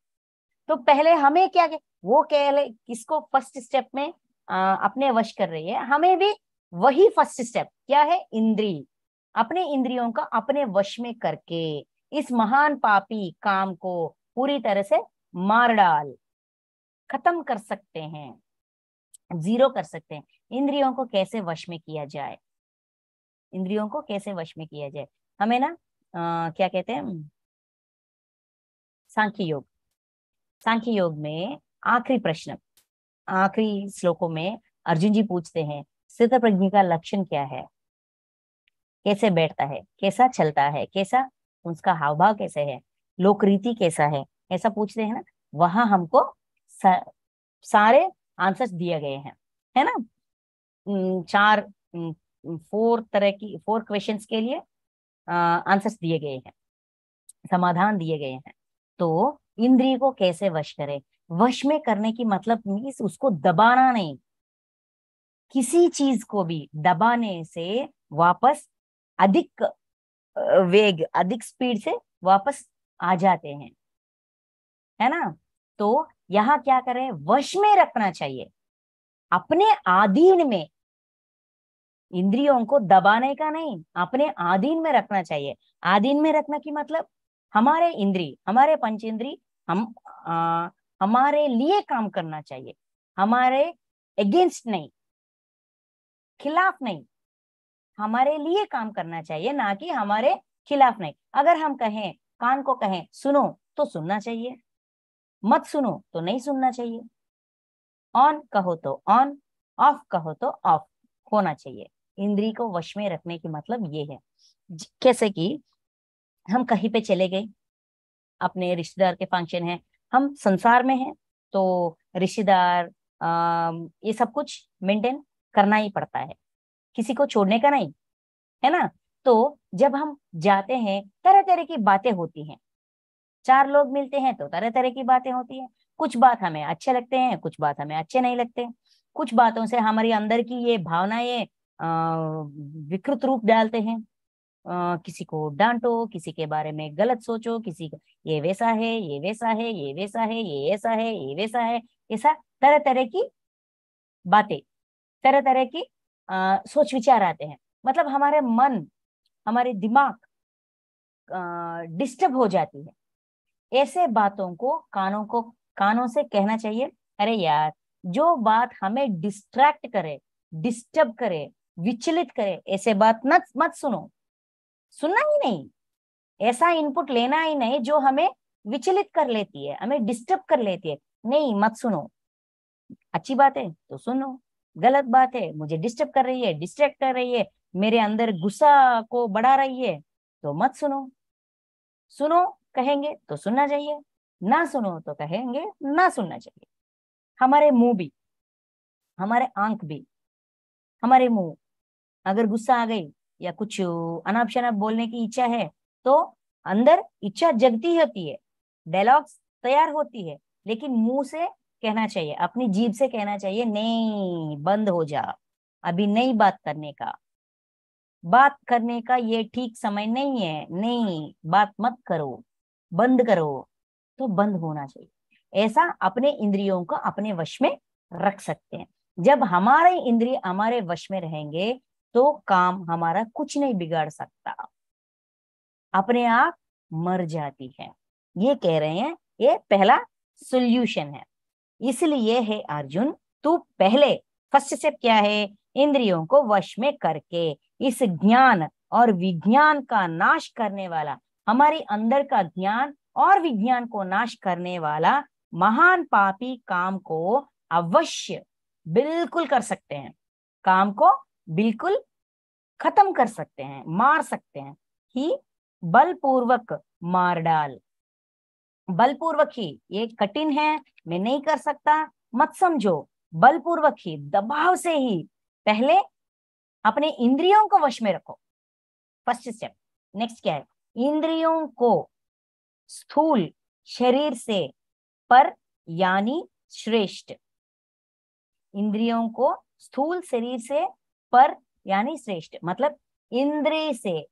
तो पहले हमें क्या, वो पहले किसको फर्स्ट स्टेप में अपने वश कर रही है? हमें भी वही फर्स्ट स्टेप क्या है? इंद्री, अपने इंद्रियों का अपने वश में करके इस महान पापी काम को पूरी तरह से मार डाल, खत्म कर सकते हैं, जीरो कर सकते हैं। इंद्रियों को कैसे वश में किया जाए? इंद्रियों को कैसे वश में किया जाए? हमें ना क्या कहते हैं, सांख्य योग, सांख्य योग में आखिरी प्रश्न, आखिरी श्लोकों में अर्जुन जी पूछते हैं स्थित प्रज्ञ का लक्षण क्या है, कैसे बैठता है, कैसा चलता है, कैसा उसका हाव भाव कैसे है, लोक रीति कैसा है, ऐसा पूछते हैं ना। वहां हमको सारे आंसर्स दिए गए हैं, है ना। चार, 4 क्वेश्चंस के लिए आंसर्स दिए गए हैं, समाधान दिए गए हैं। तो इंद्रिय को कैसे वश करें? वश में करने की मतलब मीन्स उसको दबाना नहीं। किसी चीज को भी दबाने से वापस अधिक वेग, अधिक स्पीड से वापस आ जाते हैं, है ना। तो यहाँ क्या करें? वश में रखना चाहिए, अपने अधीन में। इंद्रियों को दबाने का नहीं, अपने अधीन में रखना चाहिए। अधीन में रखना की मतलब हमारे इंद्री, हमारे पंचेंद्री हमारे लिए काम करना चाहिए, हमारे अगेंस्ट नहीं, खिलाफ नहीं, हमारे लिए काम करना चाहिए, ना कि हमारे खिलाफ नहीं। अगर हम कहें, कान को कहें सुनो तो सुनना चाहिए, मत सुनो तो नहीं सुनना चाहिए। ऑन कहो तो ऑन, ऑफ कहो तो ऑफ होना चाहिए। इंद्री को वश में रखने की मतलब ये है। कैसे कि हम कहीं पे चले गए, अपने रिश्तेदार के फंक्शन है, हम संसार में हैं, तो रिश्तेदार ये सब कुछ मेंटेन करना ही पड़ता है, किसी को छोड़ने का नहीं, है ना। तो जब हम जाते हैं तरह तरह की बातें होती हैं, 4 लोग मिलते हैं तो तरह तरह की बातें होती हैं। कुछ बात हमें अच्छे लगते हैं, कुछ बात हमें अच्छे नहीं लगते। कुछ बातों से हमारी अंदर की ये भावनाएं विकृत रूप डालते हैं। किसी को डांटो, किसी के बारे में गलत सोचो, किसी को ये वैसा है, ये वैसा है, ये वैसा है, ये ऐसा है, ये वैसा है, ऐसा तरह तरह की बातें, तरह तरह की सोच विचार आते हैं। मतलब हमारे मन, हमारे दिमाग डिस्टर्ब हो जाती है। ऐसे बातों को कानों से कहना चाहिए, अरे यार, जो बात हमें डिस्ट्रैक्ट करे, डिस्टर्ब करे, विचलित करे, ऐसे बात मत सुनो, सुनना ही नहीं। ऐसा इनपुट लेना ही नहीं जो हमें विचलित कर लेती है, हमें डिस्टर्ब कर लेती है, नहीं मत सुनो। अच्छी बात है तो सुनो, गलत बात है, मुझे डिस्टर्ब कर रही है, डिस्ट्रैक्ट कर रही है, मेरे अंदर गुस्सा को बढ़ा रही है, तो मत सुनो। सुनो कहेंगे तो सुनना चाहिए, ना सुनो तो कहेंगे ना सुनना चाहिए। हमारे मुंह भी, हमारे आंख भी, हमारे मुंह, अगर गुस्सा आ गई या कुछ अनाप शनाप बोलने की इच्छा है, तो अंदर इच्छा जगती होती है, डायलॉग्स तैयार होती है, लेकिन मुंह से कहना चाहिए, अपनी जीभ से कहना चाहिए, नहीं बंद हो जा, अभी नहीं बात करने का, बात करने का ये ठीक समय नहीं है, नहीं बात मत करो, बंद करो। तो बंद होना चाहिए। ऐसा अपने इंद्रियों को अपने वश में रख सकते हैं। जब हमारे इंद्रिय हमारे वश में रहेंगे तो काम हमारा कुछ नहीं बिगाड़ सकता, अपने आप मर जाती है। ये कह रहे हैं, ये पहला सोल्यूशन है। इसलिए है अर्जुन, तू पहले फर्स्ट स्टेप क्या है, इंद्रियों को वश में करके इस ज्ञान और विज्ञान का नाश करने वाला, हमारी अंदर का ज्ञान और विज्ञान को नाश करने वाला महान पापी काम को अवश्य बिल्कुल कर सकते हैं, काम को बिल्कुल खत्म कर सकते हैं, मार सकते हैं ही बलपूर्वक मार डाल। बलपूर्वक ही, ये कठिन है, मैं नहीं कर सकता मत समझो, बलपूर्वक ही, दबाव से ही पहले अपने इंद्रियों को वश में रखो, फर्स्ट स्टेप। नेक्स्ट क्या है, इंद्रियों को स्थूल शरीर से पर यानी श्रेष्ठ, इंद्रियों को स्थूल शरीर से पर यानी श्रेष्ठ, मतलब इंद्रिय से,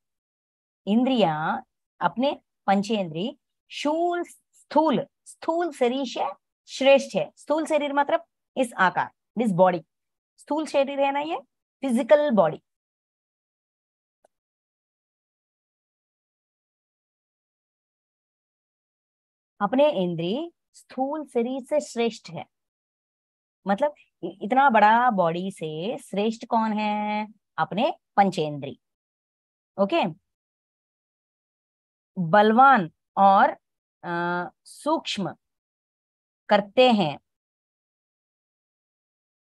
इंद्रियां अपने पंचेंद्रिय शूल स्थूल, स्थूल शरीर से श्रेष्ठ है। स्थूल शरीर मतलब इस आकार, दिस बॉडी, स्थूल शरीर है ना, ये फिजिकल बॉडी। अपने इंद्रिय स्थूल शरीर से श्रेष्ठ है, मतलब इतना बड़ा बॉडी से श्रेष्ठ कौन है, अपने पंचेंद्रिय। ओके, बलवान और सूक्ष्म करते हैं,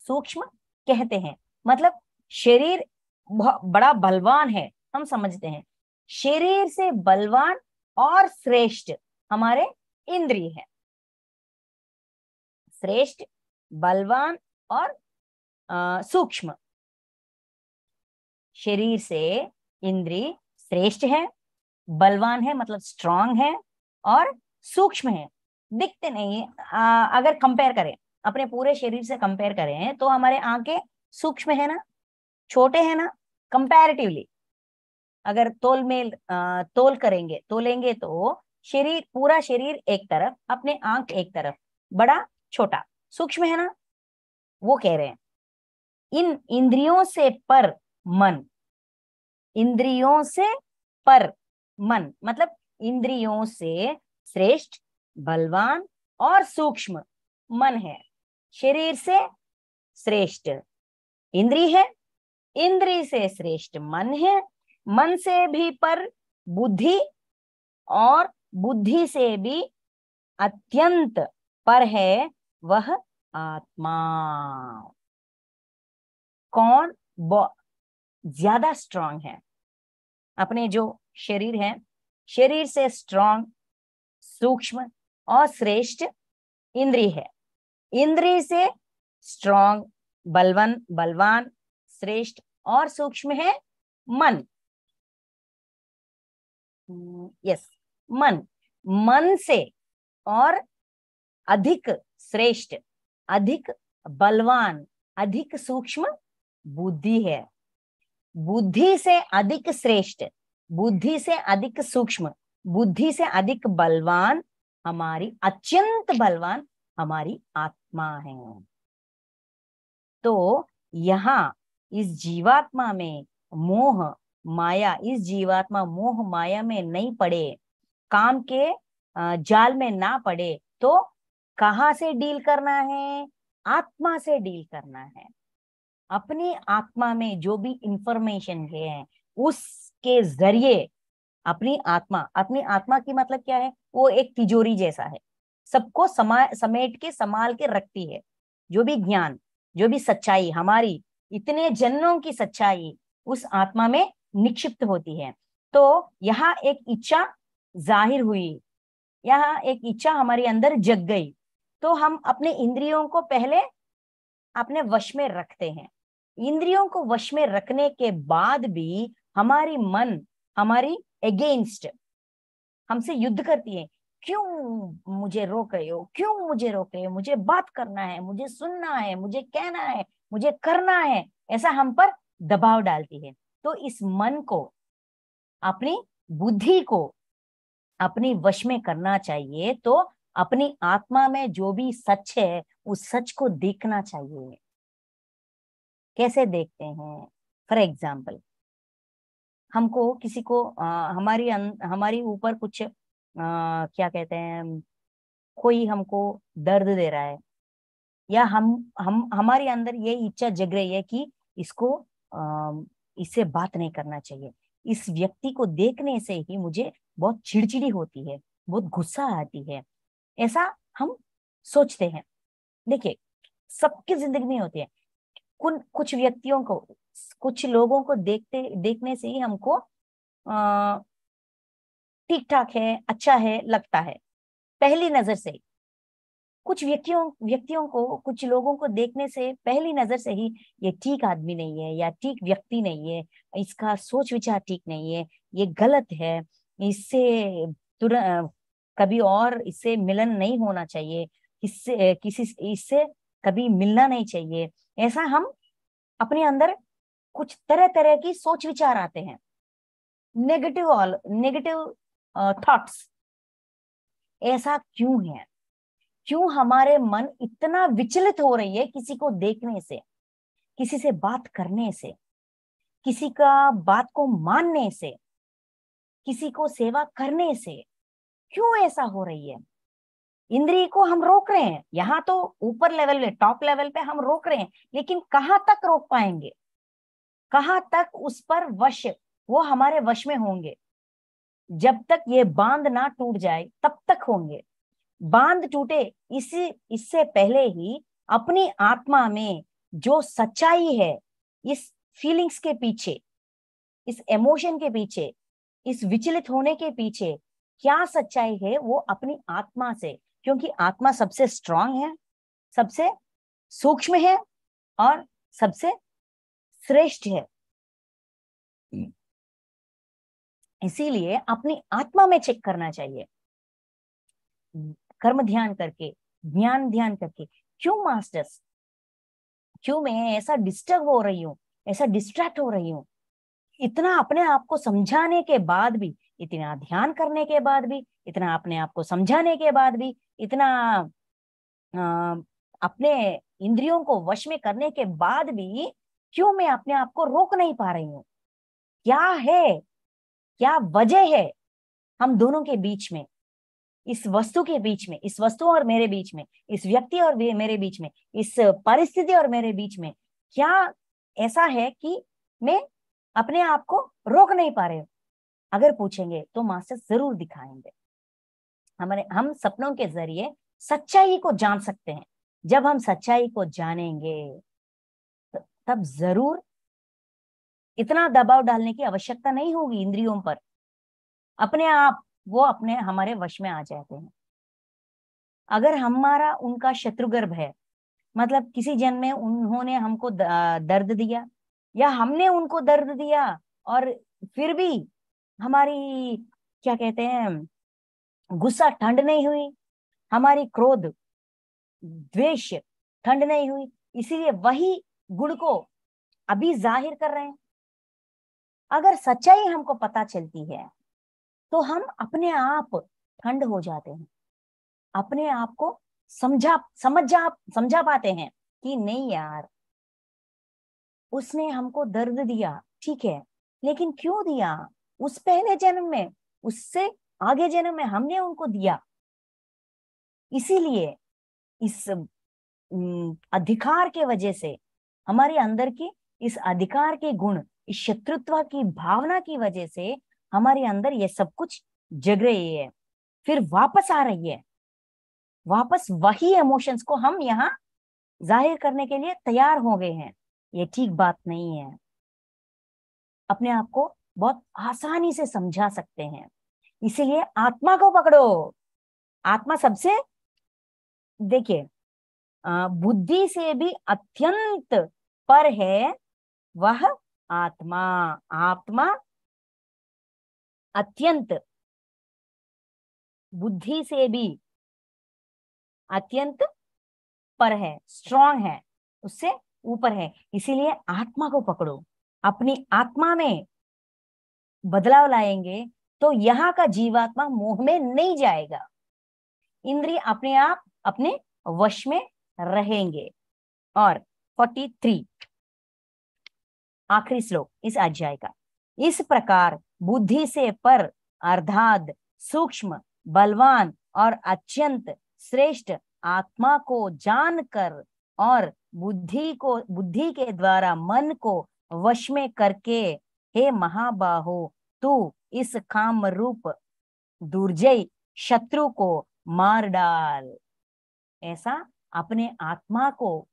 सूक्ष्म कहते हैं, मतलब शरीर बहुत बड़ा बलवान है, हम समझते हैं शरीर से बलवान और श्रेष्ठ हमारे इंद्रिय है, श्रेष्ठ, बलवान और सूक्ष्म। शरीर से इंद्रिय श्रेष्ठ है, बलवान है मतलब स्ट्रांग है, और सूक्ष्म है, दिखते नहीं। अगर कंपेयर करें, अपने पूरे शरीर से कंपेयर करें तो हमारे आंखें सूक्ष्म है ना, छोटे हैं ना कंपैरेटिवली। अगर तोल करेंगे, तोलेंगे तो शरीर, पूरा शरीर एक तरफ, अपने आंख एक तरफ, बड़ा छोटा सूक्ष्म है ना। वो कह रहे हैं इन इंद्रियों से पर मन, इंद्रियों से पर मन मतलब इंद्रियों से श्रेष्ठ, बलवान और सूक्ष्म मन है। शरीर से श्रेष्ठ इंद्रिय है, इंद्रिय से श्रेष्ठ मन है, मन से भी पर बुद्धि, और बुद्धि से भी अत्यंत पर है वह आत्मा। कौन ज्यादा स्ट्रांग है, अपने जो शरीर है, शरीर से स्ट्रांग, सूक्ष्म और श्रेष्ठ इंद्रिय है, इंद्रिय से स्ट्रांग, बलवान, श्रेष्ठ और सूक्ष्म है मन। यस, मन, मन से और अधिक श्रेष्ठ, अधिक बलवान, अधिक सूक्ष्म बुद्धि है। बुद्धि से अधिक श्रेष्ठ, बुद्धि से अधिक सूक्ष्म, बुद्धि से अधिक बलवान हमारी, अत्यंत बलवान हमारी आत्मा है। तो यहाँ इस जीवात्मा में मोह माया, इस जीवात्मा मोह माया में नहीं पड़े, काम के जाल में ना पड़े, तो कहाँ से डील करना है, आत्मा से डील करना है। अपनी आत्मा में जो भी इंफॉर्मेशन है उसके जरिए अपनी आत्मा, अपनी आत्मा की मतलब क्या है, वो एक तिजोरी जैसा है, सबको समेट के संभाल के रखती है। जो भी ज्ञान, जो भी सच्चाई, हमारी इतने जन्मों की सच्चाई उस आत्मा में निक्षिप्त होती है। तो यहाँ एक इच्छा जाहिर हुई, यहाँ एक इच्छा हमारे अंदर जग गई, तो हम अपने इंद्रियों को पहले अपने वश में रखते हैं। इंद्रियों को वश में रखने के बाद भी हमारी मन हमारी अगेंस्ट, हमसे युद्ध करती है। क्यों मुझे रोक रहे हो, क्यों मुझे रोक रहे हो, मुझे बात करना है, मुझे सुनना है, मुझे कहना है, मुझे करना है, ऐसा हम पर दबाव डालती है। तो इस मन को, अपनी बुद्धि को अपने वश में करना चाहिए। तो अपनी आत्मा में जो भी सच है उस सच को देखना चाहिए। कैसे देखते हैं? फॉर एग्जाम्पल, हमको किसी को हमारी ऊपर कुछ क्या कहते हैं, कोई हमको दर्द दे रहा है, या हम हमारे अंदर ये इच्छा जग रही है कि इसको इससे बात नहीं करना चाहिए। इस व्यक्ति को देखने से ही मुझे बहुत चिड़चिड़ी होती है, बहुत गुस्सा आती है, ऐसा हम सोचते हैं। देखिए, सबकी जिंदगी में होती है। कुछ व्यक्तियों को, कुछ लोगों को देखने से ही हमको ठीक ठाक है, अच्छा है लगता है पहली नजर से। कुछ व्यक्तियों को, कुछ लोगों को देखने से पहली नजर से ही ये ठीक आदमी नहीं है, या ठीक व्यक्ति नहीं है, इसका सोच विचार ठीक नहीं है, ये गलत है, इससे तुरंत कभी और इससे मिलन नहीं होना चाहिए, इससे कभी मिलना नहीं चाहिए। ऐसा हम अपने अंदर कुछ तरह तरह की सोच विचार आते हैं, नेगेटिव थॉट्स। ऐसा क्यों है? क्यों हमारे मन इतना विचलित हो रही है किसी को देखने से, किसी से बात करने से, किसी का बात को मानने से, किसी को सेवा करने से? क्यों ऐसा हो रही है? इंद्रिय को हम रोक रहे हैं, यहाँ तो ऊपर लेवल में, टॉप लेवल पे हम रोक रहे हैं, लेकिन कहाँ तक रोक पाएंगे? कहाँ तक उस पर वश, वो हमारे वश में होंगे? जब तक ये बांध ना टूट जाए तब तक होंगे। बांध टूटे इससे पहले ही अपनी आत्मा में जो सच्चाई है, इस फीलिंग्स के पीछे, इस इमोशन के पीछे, इस विचलित होने के पीछे क्या सच्चाई है, वो अपनी आत्मा से, क्योंकि आत्मा सबसे स्ट्रांग है, सबसे सूक्ष्म है और सबसे श्रेष्ठ है। इसीलिए अपनी आत्मा में चेक करना चाहिए, कर्म ध्यान करके, ज्ञान ध्यान करके। क्यों मास्टर्स, क्यों मैं ऐसा डिस्टर्ब हो रही हूँ, ऐसा डिस्ट्रैक्ट हो रही हूँ? इतना अपने आप को समझाने के बाद भी, इतना ध्यान करने के बाद भी, इतना अपने आप को समझाने के बाद भी, इतना अपने इंद्रियों को वश में करने के बाद भी, क्यों मैं अपने आप को रोक नहीं पा रही हूँ? क्या है, क्या वजह है हम दोनों के बीच में, इस वस्तु के बीच में, इस वस्तु और मेरे बीच में, इस व्यक्ति और मेरे बीच में, इस परिस्थिति और मेरे बीच में? क्या ऐसा है कि मैं अपने आप को रोक नहीं पा रहे हूं? अगर पूछेंगे तो मास्टर जरूर दिखाएंगे। हम सपनों के जरिए सच्चाई को जान सकते हैं। जब हम सच्चाई को जानेंगे तब जरूर इतना दबाव डालने की आवश्यकता नहीं होगी इंद्रियों पर। अपने आप वो अपने हमारे वश में आ जाते हैं। अगर हमारा उनका शत्रुगर्भ है, मतलब किसी जन्म में उन्होंने हमको दर्द दिया, या हमने उनको दर्द दिया, और फिर भी हमारी क्या कहते हैं गुस्सा ठंड नहीं हुई, हमारी क्रोध द्वेष ठंड नहीं हुई, इसीलिए वही गुण को अभी जाहिर कर रहे हैं। अगर सच्चाई हमको पता चलती है तो हम अपने आप ठंड हो जाते हैं, अपने आप को समझा पाते हैं कि नहीं यार, उसने हमको दर्द दिया, ठीक है, लेकिन क्यों दिया? उस पहले जन्म में, उससे आगे जन्म में हमने उनको दिया। इसीलिए इस अधिकार के वजह से, हमारे अंदर की इस अधिकार के गुण, इस शत्रुत्व की भावना की वजह से हमारे अंदर ये सब कुछ जग रही है, फिर वापस आ रही है। वापस वही इमोशंस को हम यहाँ जाहिर करने के लिए तैयार हो गए हैं। ये ठीक बात नहीं है। अपने आप को बहुत आसानी से समझा सकते हैं, इसीलिए आत्मा को पकड़ो। आत्मा सबसे, देखिए, बुद्धि से भी अत्यंत पर है वह आत्मा। आत्मा अत्यंत, बुद्धि से भी अत्यंत पर है, स्ट्रांग है, उससे ऊपर है। इसीलिए आत्मा को पकड़ो। अपनी आत्मा में बदलाव लाएंगे तो यहाँ का जीवात्मा मोह में नहीं जाएगा। इंद्रिय अपने आप अपने वश में रहेंगे। और 43 आखिरी श्लोक इस अध्याय का, इस प्रकार बुद्धि से पर अर्थात सूक्ष्म, बलवान और अत्यंत श्रेष्ठ आत्मा को जानकर और बुद्धि के द्वारा मन को वश में करके, हे महाबाहो, तू इस काम रूप दुर्जय शत्रु को मार डाल। ऐसा अपने आत्मा को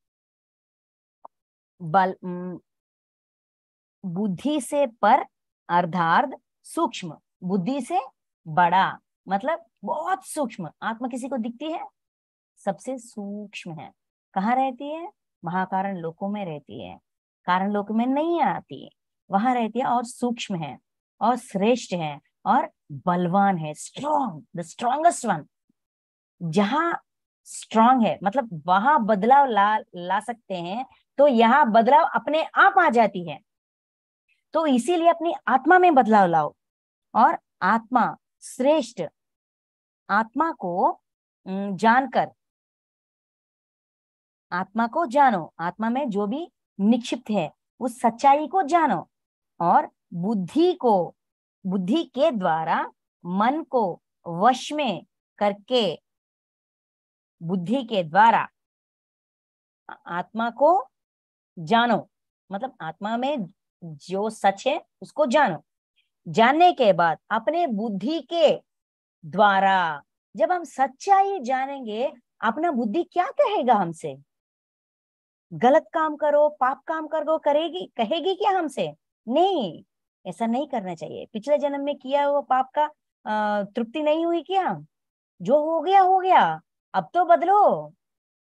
बुद्धि से पर अर्थात सूक्ष्म, बुद्धि से बड़ा मतलब बहुत सूक्ष्म। आत्मा किसी को दिखती है? सबसे सूक्ष्म है। कहाँ रहती है? महाकारण लोकों में रहती है, कारण लोक में नहीं आती है, वहां रहती है और सूक्ष्म है और श्रेष्ठ है और बलवान है, स्ट्रॉन्ग, द स्ट्रॉन्गेस्ट वन। जहां स्ट्रॉन्ग है मतलब वहां बदलाव ला सकते हैं, तो यहाँ बदलाव अपने आप आ जाती है। तो इसीलिए अपनी आत्मा में बदलाव लाओ और आत्मा श्रेष्ठ आत्मा को जानकर, आत्मा को जानो, आत्मा में जो भी निक्षिप्त है उस सच्चाई को जानो और बुद्धि के द्वारा मन को वश में करके, बुद्धि के द्वारा आत्मा को जानो मतलब आत्मा में जो सच है उसको जानो। जानने के बाद अपने बुद्धि के द्वारा, जब हम सच्चाई जानेंगे, अपना बुद्धि क्या कहेगा हमसे? गलत काम करो, पाप काम करो, कहेगी क्या हमसे? नहीं, ऐसा नहीं करना चाहिए। पिछले जन्म में किया हुआ पाप का तृप्ति नहीं हुई क्या? जो हो गया, अब तो बदलो।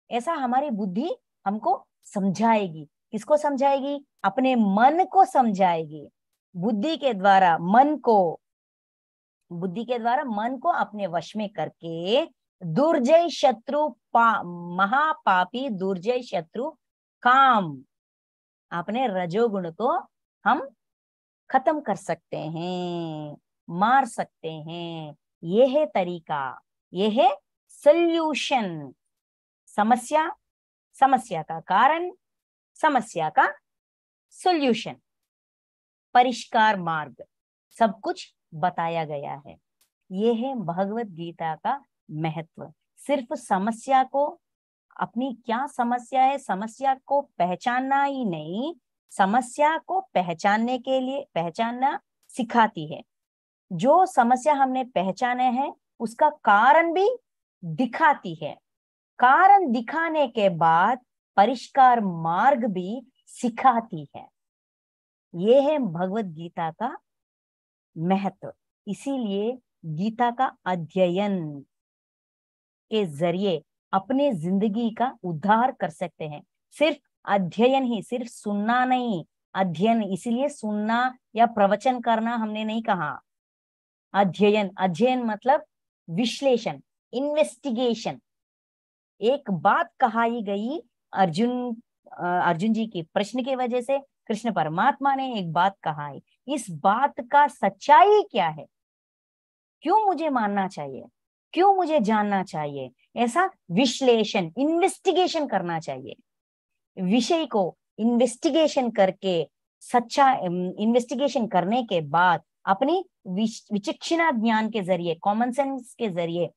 ऐसा हमारी बुद्धि हमको समझाएगी। किसको समझाएगी? अपने मन को समझाएगी। बुद्धि के द्वारा मन को अपने वश में करके दुर्जय शत्रु महापापी दुर्जय शत्रु काम, अपने रजोगुण को हम खत्म कर सकते हैं, मार सकते हैं। ये है तरीका, ये है सॉल्यूशन। समस्या का कारण, समस्या का सॉल्यूशन, परिष्कार मार्ग, सब कुछ बताया गया है। ये है भगवत गीता का महत्व। सिर्फ समस्या को, अपनी क्या समस्या है, समस्या को पहचानना ही नहीं, समस्या को पहचानना सिखाती है। जो समस्या हमने पहचाने हैं उसका कारण भी दिखाती है। कारण दिखाने के बाद परिष्कार मार्ग भी सिखाती है। ये है भगवत गीता का महत्व। इसीलिए गीता का अध्ययन के जरिए अपने जिंदगी का उद्धार कर सकते हैं। सिर्फ अध्ययन ही, सिर्फ सुनना नहीं, अध्ययन। इसीलिए सुनना या प्रवचन करना हमने नहीं कहा। अध्ययन मतलब विश्लेषण, इन्वेस्टिगेशन। एक बात कहाई गई अर्जुन जी के प्रश्न की वजह से कृष्ण परमात्मा ने एक बात कहा, इस बात का सच्चाई क्या है, क्यों मुझे मानना चाहिए, क्यों मुझे जानना चाहिए, ऐसा विश्लेषण, इन्वेस्टिगेशन करना चाहिए। विषय को इन्वेस्टिगेशन करके, सच्चा इन्वेस्टिगेशन करने के बाद अपनी विचक्षणा ज्ञान के जरिए, कॉमन सेंस के जरिए,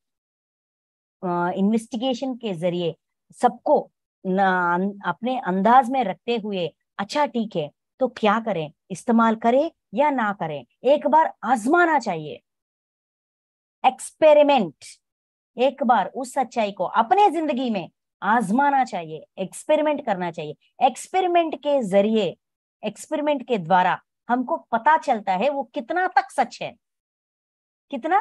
इन्वेस्टिगेशन के जरिए सबको अपने अंदाज में रखते हुए, अच्छा ठीक है तो क्या करें, इस्तेमाल करें या ना करें, एक बार आजमाना चाहिए। एक्सपेरिमेंट, एक बार उस सच्चाई को अपने जिंदगी में आजमाना चाहिए, एक्सपेरिमेंट करना चाहिए। एक्सपेरिमेंट के जरिए, एक्सपेरिमेंट के द्वारा हमको पता चलता है वो कितना तक सच है, कितना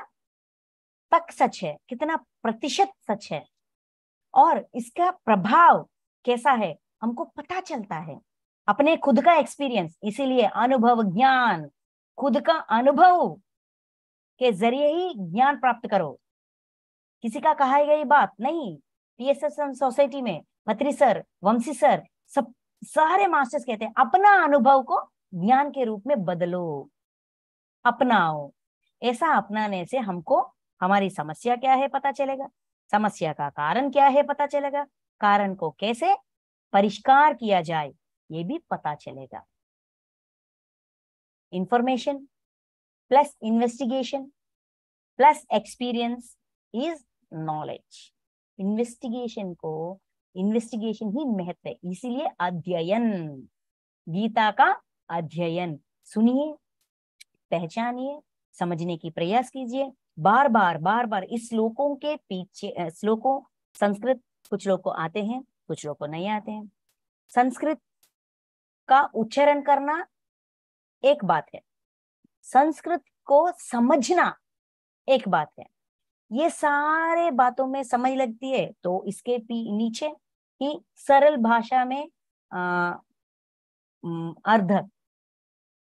तक सच है, कितना प्रतिशत सच है, और इसका प्रभाव कैसा है हमको पता चलता है। अपने खुद का एक्सपीरियंस, इसीलिए अनुभव ज्ञान, खुद का अनुभव के जरिए ही ज्ञान प्राप्त करो। किसी का कहाई गई बात नहीं। पीएसएस सोसाइटी में भत्री सर, वंशी सर, सब सारे मास्टर्स कहते हैं अपना अनुभव को ज्ञान के रूप में बदलो, अपनाओ। ऐसा अपनाने से हमको हमारी समस्या क्या है पता चलेगा, समस्या का कारण क्या है पता चलेगा, कारण को कैसे परिष्कार किया जाए ये भी पता चलेगा। Information plus investigation plus experience is knowledge. Investigation ही महत्व है, इसीलिए अध्ययन, गीता का अध्ययन। सुनिए, पहचानिए, समझने की प्रयास कीजिए, बार बार इस श्लोकों के पीछे श्लोकों, संस्कृत कुछ लोग को आते हैं, कुछ लोग को नहीं आते हैं। संस्कृत का उच्चारण करना एक बात है, संस्कृत को समझना एक बात है। ये सारे बातों में समझ लगती है तो इसके नीचे ही सरल भाषा में अर्ध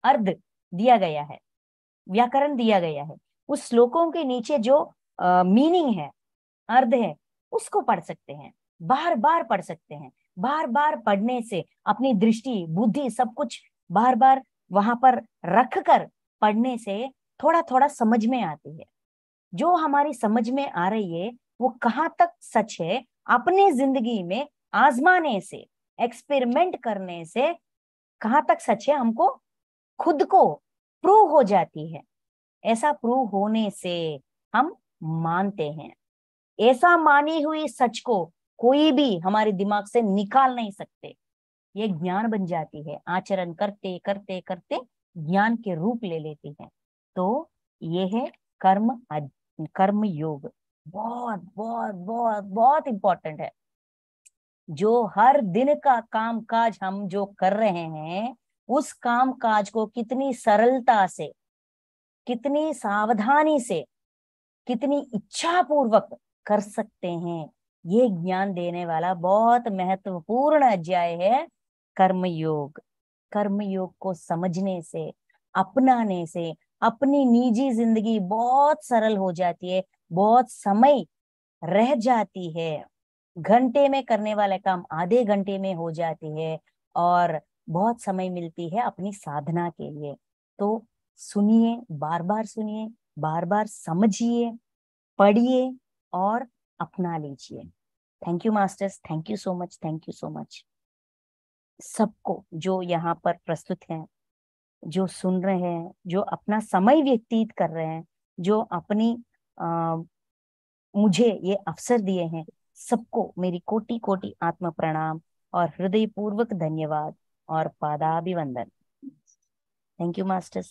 अर्ध दिया गया है, व्याकरण दिया गया है। उस श्लोकों के नीचे जो मीनिंग है, अर्थ है, उसको पढ़ सकते हैं, बार बार पढ़ सकते हैं। बार बार पढ़ने से अपनी दृष्टि, बुद्धि, सब कुछ बार बार वहां पर रख कर पढ़ने से थोड़ा थोड़ा समझ में आती है। जो हमारी समझ में आ रही है वो कहाँ तक सच है, अपनी जिंदगी में आजमाने से, एक्सपेरिमेंट करने से कहाँ तक सच है हमको खुद को प्रूव हो जाती है। ऐसा प्रूव होने से हम मानते हैं। ऐसा मानी हुई सच को कोई भी हमारे दिमाग से निकाल नहीं सकते। ये ज्ञान बन जाती है, आचरण करते करते करते ज्ञान के रूप ले लेती है। तो ये है कर्म योग। बहुत बहुत बहुत बहुत इंपॉर्टेंट है। जो हर दिन का काम काज हम जो कर रहे हैं, उस काम काज को कितनी सरलता से, कितनी सावधानी से, कितनी इच्छा पूर्वक कर सकते हैं, ये ज्ञान देने वाला बहुत महत्वपूर्ण अध्याय है कर्मयोग। कर्मयोग को समझने से, अपनाने से अपनी निजी जिंदगी बहुत सरल हो जाती है, बहुत समय रह जाती है। घंटे में करने वाले काम आधे घंटे में हो जाती है और बहुत समय मिलती है अपनी साधना के लिए। तो सुनिए, सुनिए, बार बार समझिए, पढ़िए और अपना लीजिए। Thank you masters, thank you so much, thank you so much सबको जो यहाँ पर प्रस्तुत हैं, जो सुन रहे हैं, जो अपना समय व्यतीत कर रहे हैं, जो अपनी मुझे ये अवसर दिए हैं, सबको मेरी कोटि कोटि आत्म प्रणाम और हृदय पूर्वक धन्यवाद और पादाभिवंदन। Thank you masters.